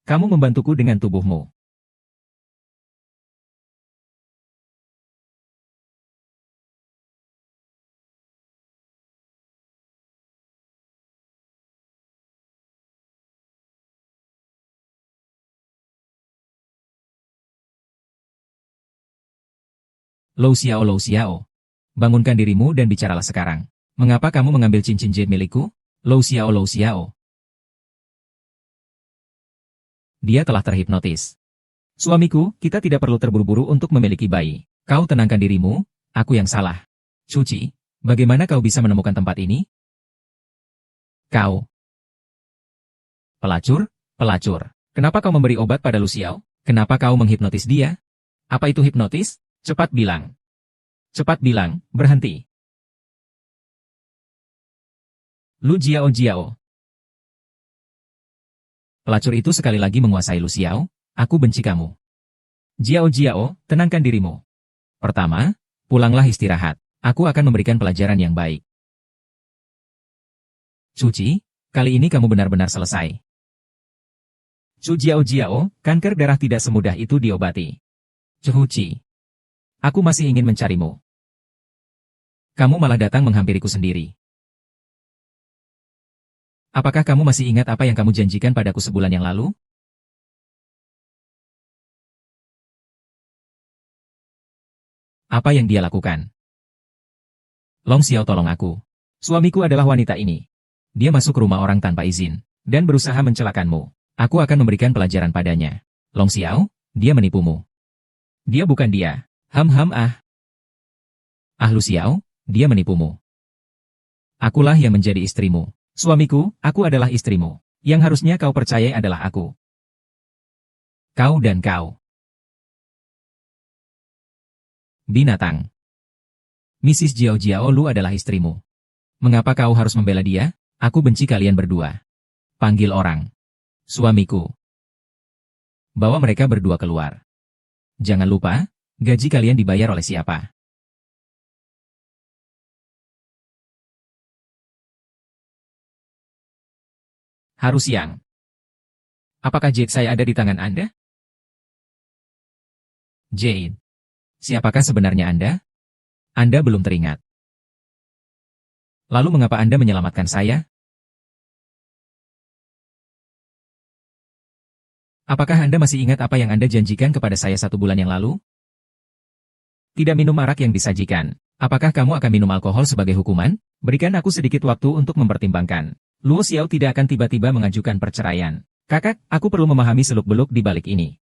Kamu membantuku dengan tubuhmu. Lou Xiao, Lou Xiao. Bangunkan dirimu dan bicaralah sekarang. Mengapa kamu mengambil cincin jade milikku? Lou Xiao, Lou Xiao. Dia telah terhipnotis. Suamiku, kita tidak perlu terburu-buru untuk memiliki bayi. Kau tenangkan dirimu, aku yang salah. Cuci, bagaimana kau bisa menemukan tempat ini? Kau. Pelacur, pelacur. Kenapa kau memberi obat pada Lu Xiao? Kenapa kau menghipnotis dia? Apa itu hipnotis? Cepat bilang. Cepat bilang, berhenti. Lu Jiao Jiao. Pelacur itu sekali lagi menguasai Lu Xiao. Aku benci kamu. Jiao Jiao, tenangkan dirimu. Pertama, pulanglah istirahat. Aku akan memberikan pelajaran yang baik. Cuci, kali ini kamu benar-benar selesai. Cu Jiao Jiao, kanker darah tidak semudah itu diobati. Cuci. Aku masih ingin mencarimu. Kamu malah datang menghampiriku sendiri. Apakah kamu masih ingat apa yang kamu janjikan padaku sebulan yang lalu? Apa yang dia lakukan? Long Xiao, tolong aku. Suamiku adalah wanita ini. Dia masuk ke rumah orang tanpa izin, dan berusaha mencelakanmu. Aku akan memberikan pelajaran padanya. Long Xiao, dia menipumu. Dia bukan dia. Ah. Lu Xiao, dia menipumu. Akulah yang menjadi istrimu. Suamiku, aku adalah istrimu. Yang harusnya kau percayai adalah aku. Kau dan kau. Binatang. Mrs. Jiao Jiao, Lu adalah istrimu. Mengapa kau harus membela dia? Aku benci kalian berdua. Panggil orang. Suamiku. Bawa mereka berdua keluar. Jangan lupa, gaji kalian dibayar oleh siapa? Harus siang. Apakah jade saya ada di tangan Anda? Jade. Siapakah sebenarnya Anda? Anda belum teringat. Lalu mengapa Anda menyelamatkan saya? Apakah Anda masih ingat apa yang Anda janjikan kepada saya 1 bulan yang lalu? Tidak minum arak yang disajikan. Apakah kamu akan minum alkohol sebagai hukuman? Berikan aku sedikit waktu untuk mempertimbangkan. Luo Xiao tidak akan tiba-tiba mengajukan perceraian. Kakak, aku perlu memahami seluk-beluk di balik ini.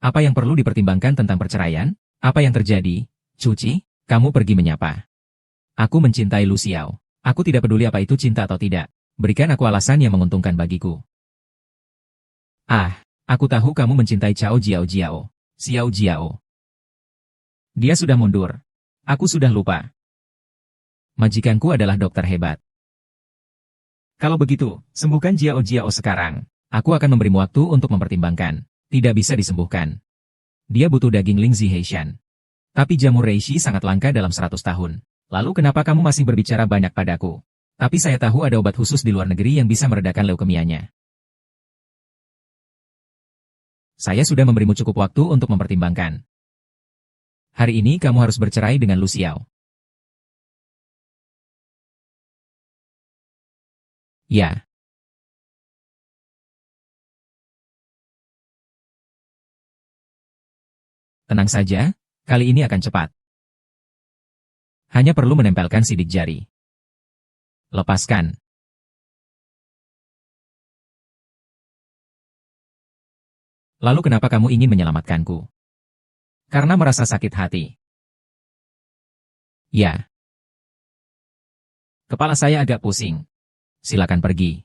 Apa yang perlu dipertimbangkan tentang perceraian? Apa yang terjadi? Cuci, kamu pergi menyapa. Aku mencintai Lu Xiao. Aku tidak peduli apa itu cinta atau tidak. Berikan aku alasan yang menguntungkan bagiku. Aku tahu kamu mencintai Cao Jiao Jiao. Xiao Jiao. Dia sudah mundur. Aku sudah lupa. Majikanku adalah dokter hebat. Kalau begitu, sembuhkan Jiao Jiao sekarang. Aku akan memberimu waktu untuk mempertimbangkan. Tidak bisa disembuhkan. Dia butuh daging Ling Ziheishan. Tapi jamur reishi sangat langka dalam 100 tahun. Lalu kenapa kamu masih berbicara banyak padaku? Tapi saya tahu ada obat khusus di luar negeri yang bisa meredakan leukemianya. Saya sudah memberimu cukup waktu untuk mempertimbangkan. Hari ini kamu harus bercerai dengan Lu Xiao. Ya. Tenang saja, kali ini akan cepat. Hanya perlu menempelkan sidik jari. Lepaskan. Lalu kenapa kamu ingin menyelamatkanku? Karena merasa sakit hati. Ya. Kepala saya agak pusing. Silakan pergi.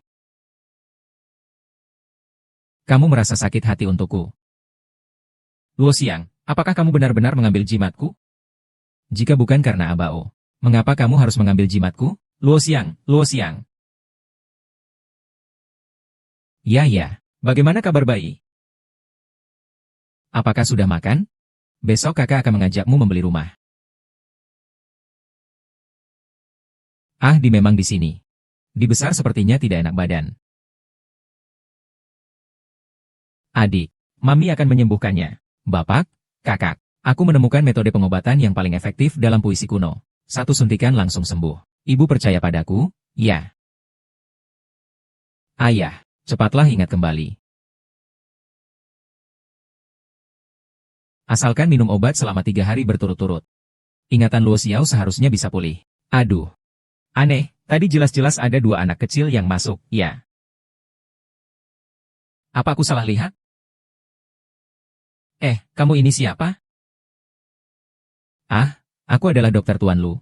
Kamu merasa sakit hati untukku. Luo Xiang, apakah kamu benar-benar mengambil jimatku? Jika bukan karena Abao, mengapa kamu harus mengambil jimatku? Luo Xiang, Luo Xiang. Ya, bagaimana kabar bayi? Apakah sudah makan? Besok kakak akan mengajakmu membeli rumah. Memang di sini. Di besar sepertinya tidak enak badan. Adik, Mami akan menyembuhkannya. Bapak, kakak, aku menemukan metode pengobatan yang paling efektif dalam puisi kuno. 1 suntikan langsung sembuh. Ibu percaya padaku? Ya. Ayah, cepatlah ingat kembali. Asalkan minum obat selama 3 hari berturut-turut. Ingatan Luo Xiao seharusnya bisa pulih. Aduh. Aneh, tadi jelas-jelas ada dua anak kecil yang masuk, ya. Apa aku salah lihat? Kamu ini siapa? Ah, aku adalah Dokter Tuan Lu.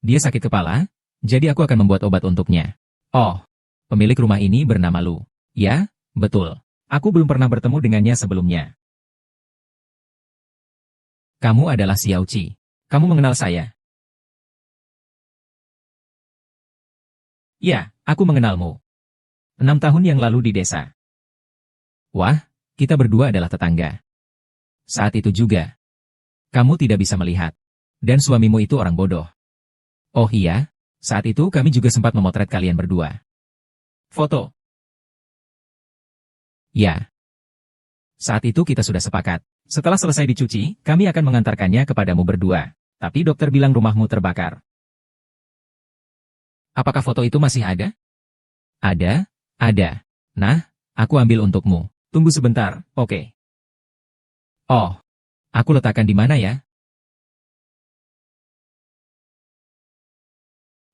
Dia sakit kepala, jadi aku akan membuat obat untuknya. Oh, pemilik rumah ini bernama Lu. Ya, betul. Aku belum pernah bertemu dengannya sebelumnya. Kamu adalah Xiao Qi. Kamu mengenal saya? Ya, aku mengenalmu. 6 tahun yang lalu di desa. Wah, kita berdua adalah tetangga. Saat itu juga, kamu tidak bisa melihat. Dan suamimu itu orang bodoh. Oh iya, saat itu kami juga sempat memotret kalian berdua. Foto. Ya. Saat itu kita sudah sepakat. Setelah selesai dicuci, kami akan mengantarkannya kepadamu berdua. Tapi dokter bilang rumahmu terbakar. Apakah foto itu masih ada? Ada, ada. Nah, aku ambil untukmu. Tunggu sebentar, oke. Oh, aku letakkan di mana ya?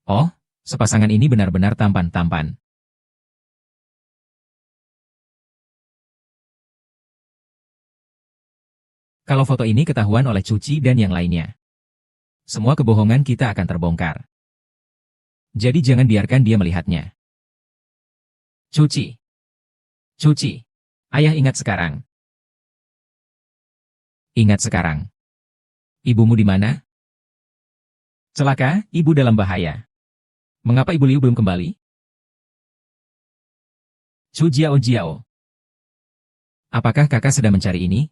Oh, sepasangan ini benar-benar tampan-tampan. Kalau foto ini ketahuan oleh Cuci dan yang lainnya, semua kebohongan kita akan terbongkar. Jadi jangan biarkan dia melihatnya. Cuci. Cuci. Ayah ingat sekarang. Ingat sekarang. Ibumu di mana? Celaka, ibu dalam bahaya. Mengapa ibu Liu belum kembali? Chu Jiao Jiao. Apakah kakak sedang mencari ini?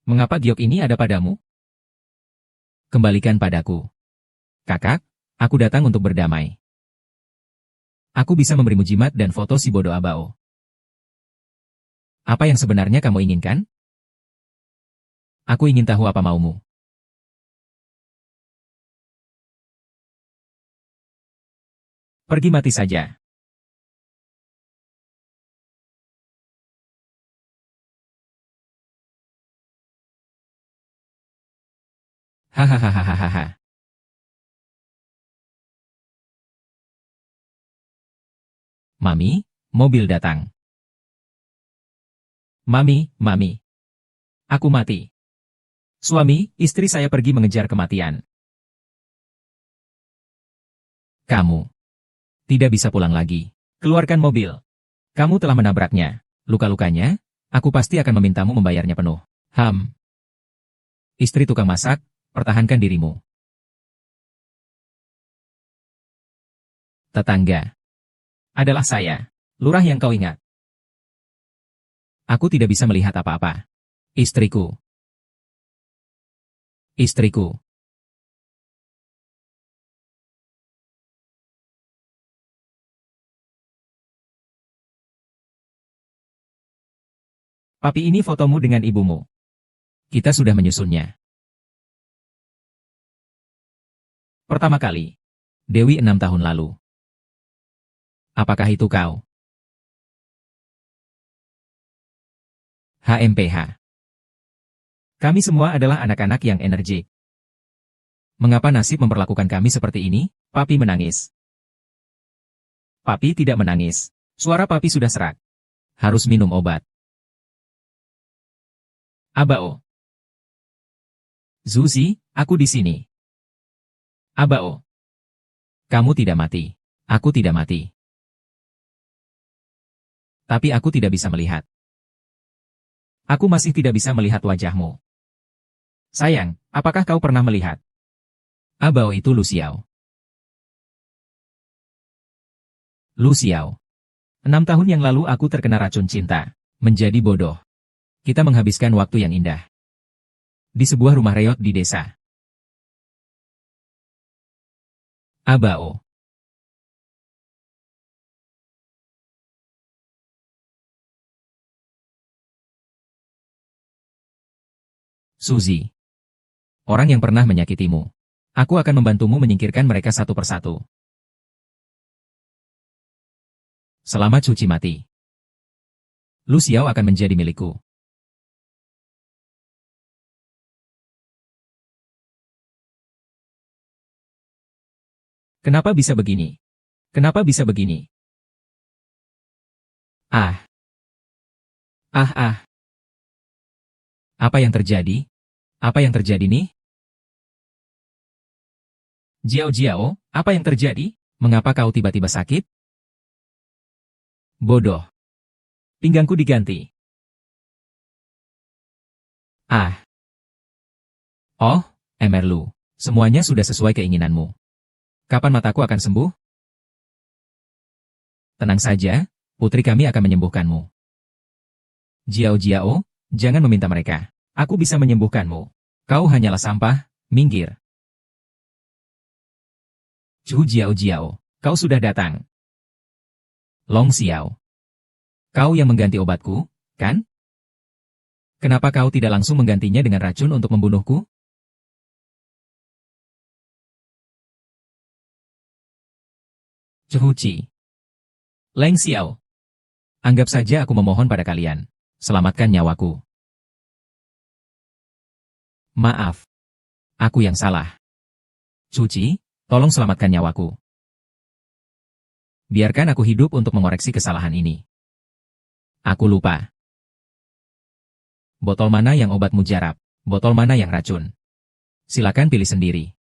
Mengapa giok ini ada padamu? Kembalikan padaku. Kakak, aku datang untuk berdamai. Aku bisa memberimu jimat dan foto si bodoh Abao. Apa yang sebenarnya kamu inginkan? Aku ingin tahu apa maumu. Pergi mati saja. Hahaha. Mami, mobil datang. Mami. Aku mati. Suami, istri saya pergi mengejar kematian. Kamu tidak bisa pulang lagi. Keluarkan mobil. Kamu telah menabraknya. Luka-lukanya, aku pasti akan memintamu membayarnya penuh. Istri tukang masak, pertahankan dirimu. Tetangga. Adalah saya. Lurah yang kau ingat. Aku tidak bisa melihat apa-apa. Istriku. Istriku. Papi ini fotomu dengan ibumu. Kita sudah menyusunnya. Pertama kali. Dewi 6 tahun lalu. Apakah itu kau? HMPH. Kami semua adalah anak-anak yang energik. Mengapa nasib memperlakukan kami seperti ini? Papi menangis. Papi tidak menangis. Suara papi sudah serak. Harus minum obat. Abao. Zuzi, aku di sini. Abao. Kamu tidak mati. Aku tidak mati. Tapi aku tidak bisa melihat. Aku masih tidak bisa melihat wajahmu. Sayang, apakah kau pernah melihat? Abao itu Lu Xiao. Lu Xiao. 6 tahun yang lalu aku terkena racun cinta. Menjadi bodoh. Kita menghabiskan waktu yang indah. Di sebuah rumah reot di desa. Abao. Suzy. Orang yang pernah menyakitimu. Aku akan membantumu menyingkirkan mereka satu persatu. Selama Cuci mati, Lu Xiao akan menjadi milikku. Kenapa bisa begini? Kenapa bisa begini? Ah, ah. Apa yang terjadi? Apa yang terjadi nih? Jiao, apa yang terjadi? Mengapa kau tiba-tiba sakit? Bodoh. Pinggangku diganti. Ah. Oh, Emerlu. Semuanya sudah sesuai keinginanmu. Kapan mataku akan sembuh? Tenang saja, putri kami akan menyembuhkanmu. Jiao, jangan meminta mereka. Aku bisa menyembuhkanmu. Kau hanyalah sampah, minggir. Chu Jiao, kau sudah datang. Long Xiao. Kau yang mengganti obatku, kan? Kenapa kau tidak langsung menggantinya dengan racun untuk membunuhku? Chuhuchi. Leng Xiao. Anggap saja aku memohon pada kalian. Selamatkan nyawaku. Maaf. Aku yang salah. Cuci, tolong selamatkan nyawaku. Biarkan aku hidup untuk mengoreksi kesalahan ini. Aku lupa. Botol mana yang obat mujarab? Botol mana yang racun? Silakan pilih sendiri.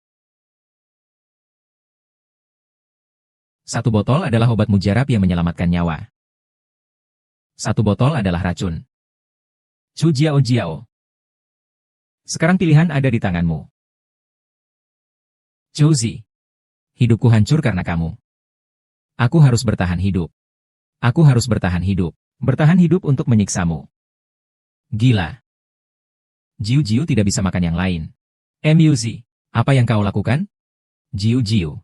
Satu botol adalah obat mujarab yang menyelamatkan nyawa. Satu botol adalah racun. Chu Jiao. Sekarang pilihan ada di tanganmu. Chuzi. Hidupku hancur karena kamu. Aku harus bertahan hidup. Aku harus bertahan hidup. Bertahan hidup untuk menyiksamu. Gila. Jiu tidak bisa makan yang lain. Muz, apa yang kau lakukan? Jiu.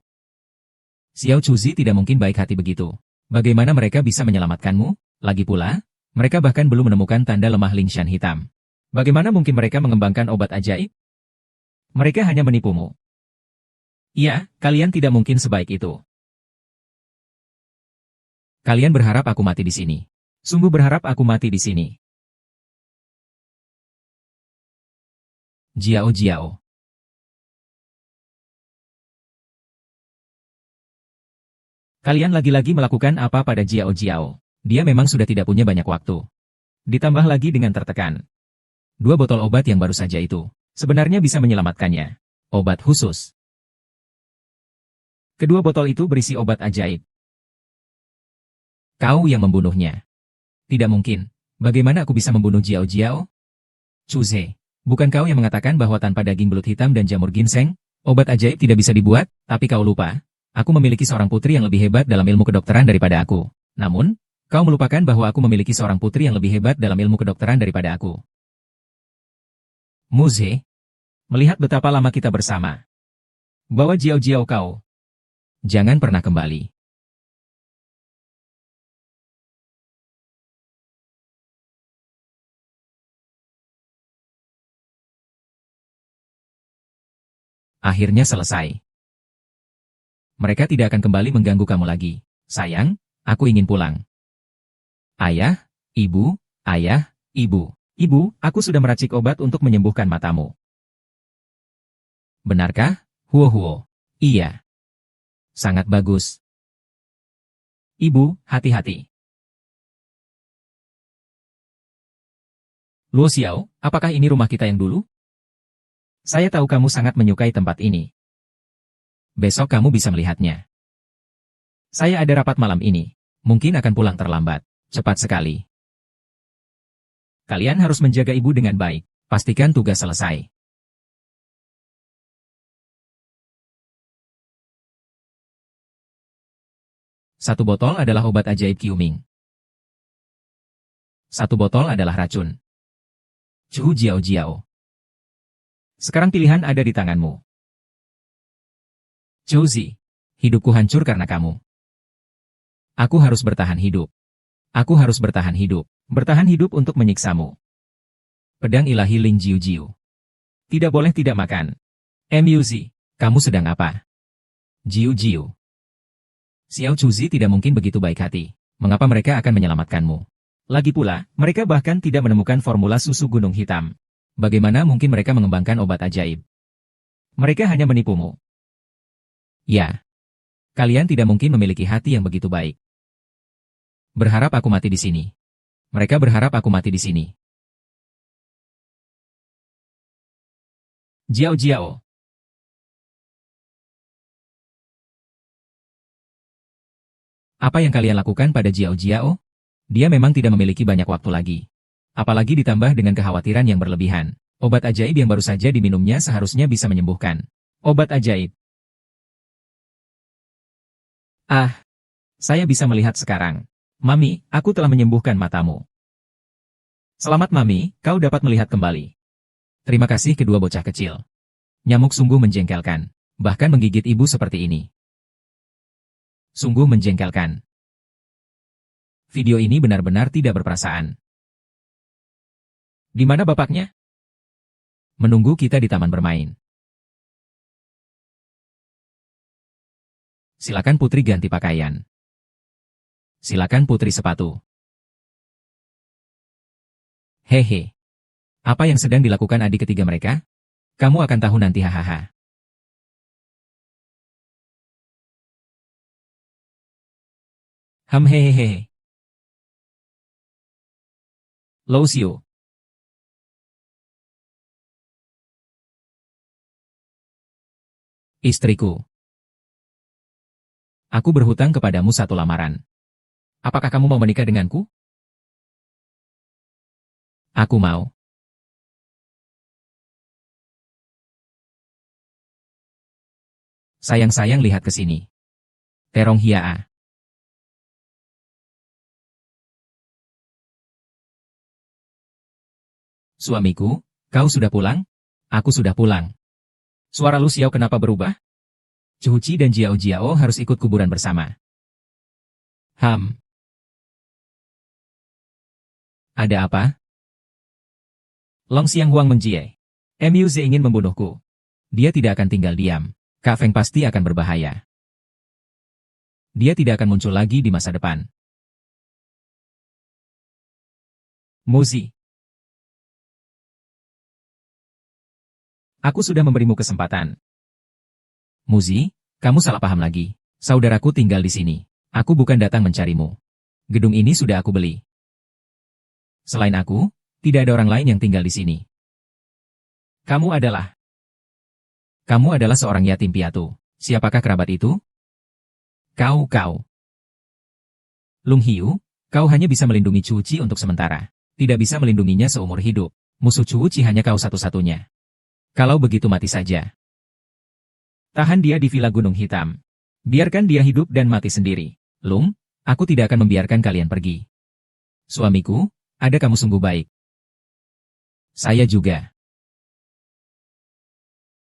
Xiao Chuzi tidak mungkin baik hati begitu. Bagaimana mereka bisa menyelamatkanmu? Lagi pula, mereka bahkan belum menemukan tanda lemah Lingshan hitam. Bagaimana mungkin mereka mengembangkan obat ajaib? Mereka hanya menipumu. Iya, kalian tidak mungkin sebaik itu. Kalian berharap aku mati di sini. Sungguh berharap aku mati di sini. Jiao. Kalian lagi-lagi melakukan apa pada Jiao? Dia memang sudah tidak punya banyak waktu. Ditambah lagi dengan tertekan. 2 botol obat yang baru saja itu, sebenarnya bisa menyelamatkannya. Obat khusus. Kedua botol itu berisi obat ajaib. Kau yang membunuhnya. Tidak mungkin. Bagaimana aku bisa membunuh Jiao? Chuze, bukan kau yang mengatakan bahwa tanpa daging belut hitam dan jamur ginseng, obat ajaib tidak bisa dibuat, tapi kau lupa. Aku memiliki seorang putri yang lebih hebat dalam ilmu kedokteran daripada aku. Namun, kau melupakan bahwa aku memiliki seorang putri yang lebih hebat dalam ilmu kedokteran daripada aku. Muze, melihat betapa lama kita bersama. Bawa Jiao kau. Jangan pernah kembali. Akhirnya selesai. Mereka tidak akan kembali mengganggu kamu lagi. Sayang, aku ingin pulang. Ayah, ibu, ibu, aku sudah meracik obat untuk menyembuhkan matamu. Benarkah? Huo. Iya. Sangat bagus. Ibu, hati-hati. Luo Xiao, apakah ini rumah kita yang dulu? Saya tahu kamu sangat menyukai tempat ini. Besok kamu bisa melihatnya. Saya ada rapat malam ini. Mungkin akan pulang terlambat. Cepat sekali. Kalian harus menjaga ibu dengan baik. Pastikan tugas selesai. Satu botol adalah obat ajaib Qiuming. Satu botol adalah racun. Chu Jiao. Sekarang pilihan ada di tanganmu. Chuzi, hidupku hancur karena kamu. Aku harus bertahan hidup. Aku harus bertahan hidup. Bertahan hidup untuk menyiksamu. Pedang ilahi Ling Jiu. Tidak boleh tidak makan. Muz, kamu sedang apa? Jiu. Xiao Chuzi tidak mungkin begitu baik hati. Mengapa mereka akan menyelamatkanmu? Lagi pula, mereka bahkan tidak menemukan formula susu gunung hitam. Bagaimana mungkin mereka mengembangkan obat ajaib? Mereka hanya menipumu. Ya. Kalian tidak mungkin memiliki hati yang begitu baik. Berharap aku mati di sini. Mereka berharap aku mati di sini. Jiao Jiao. Apa yang kalian lakukan pada Jiao Jiao? Dia memang tidak memiliki banyak waktu lagi. Apalagi ditambah dengan kekhawatiran yang berlebihan. Obat ajaib yang baru saja diminumnya seharusnya bisa menyembuhkan. Obat ajaib. Ah, saya bisa melihat sekarang. Mami, aku telah menyembuhkan matamu. Selamat Mami, kau dapat melihat kembali. Terima kasih kedua bocah kecil. Nyamuk sungguh menjengkelkan. Bahkan menggigit ibu seperti ini. Sungguh menjengkelkan. Video ini benar-benar tidak berperasaan. Di mana bapaknya? Menunggu kita di taman bermain. Silakan putri ganti pakaian. Silakan putri sepatu. Hehe. Apa yang sedang dilakukan adik ketiga mereka? Kamu akan tahu nanti hahaha. Hehehe. Lo Xiu. Istriku. Aku berhutang kepadamu satu lamaran. Apakah kamu mau menikah denganku? Aku mau. Sayang-sayang lihat ke sini. Terong Hiaa. Suamiku, kau sudah pulang? Aku sudah pulang. Suara Lu Xiao kenapa berubah? Cuci dan Jiao Jiao harus ikut kuburan bersama. Ada apa? Long Xiang Huang menjie. Mu Ze ingin membunuhku. Dia tidak akan tinggal diam. Kak Feng pasti akan berbahaya. Dia tidak akan muncul lagi di masa depan. Muzi. Aku sudah memberimu kesempatan. Muzi, kamu salah paham lagi. Saudaraku tinggal di sini. Aku bukan datang mencarimu. Gedung ini sudah aku beli. Selain aku, tidak ada orang lain yang tinggal di sini. Kamu adalah seorang yatim piatu. Siapakah kerabat itu? Kau. Lung Hiu, kau hanya bisa melindungi Cuci untuk sementara. Tidak bisa melindunginya seumur hidup. Musuh Cuci hanya kau satu-satunya. Kalau begitu mati saja. Tahan dia di Villa Gunung Hitam. Biarkan dia hidup dan mati sendiri. Lung, aku tidak akan membiarkan kalian pergi. Suamiku, ada kamu sungguh baik. Saya juga.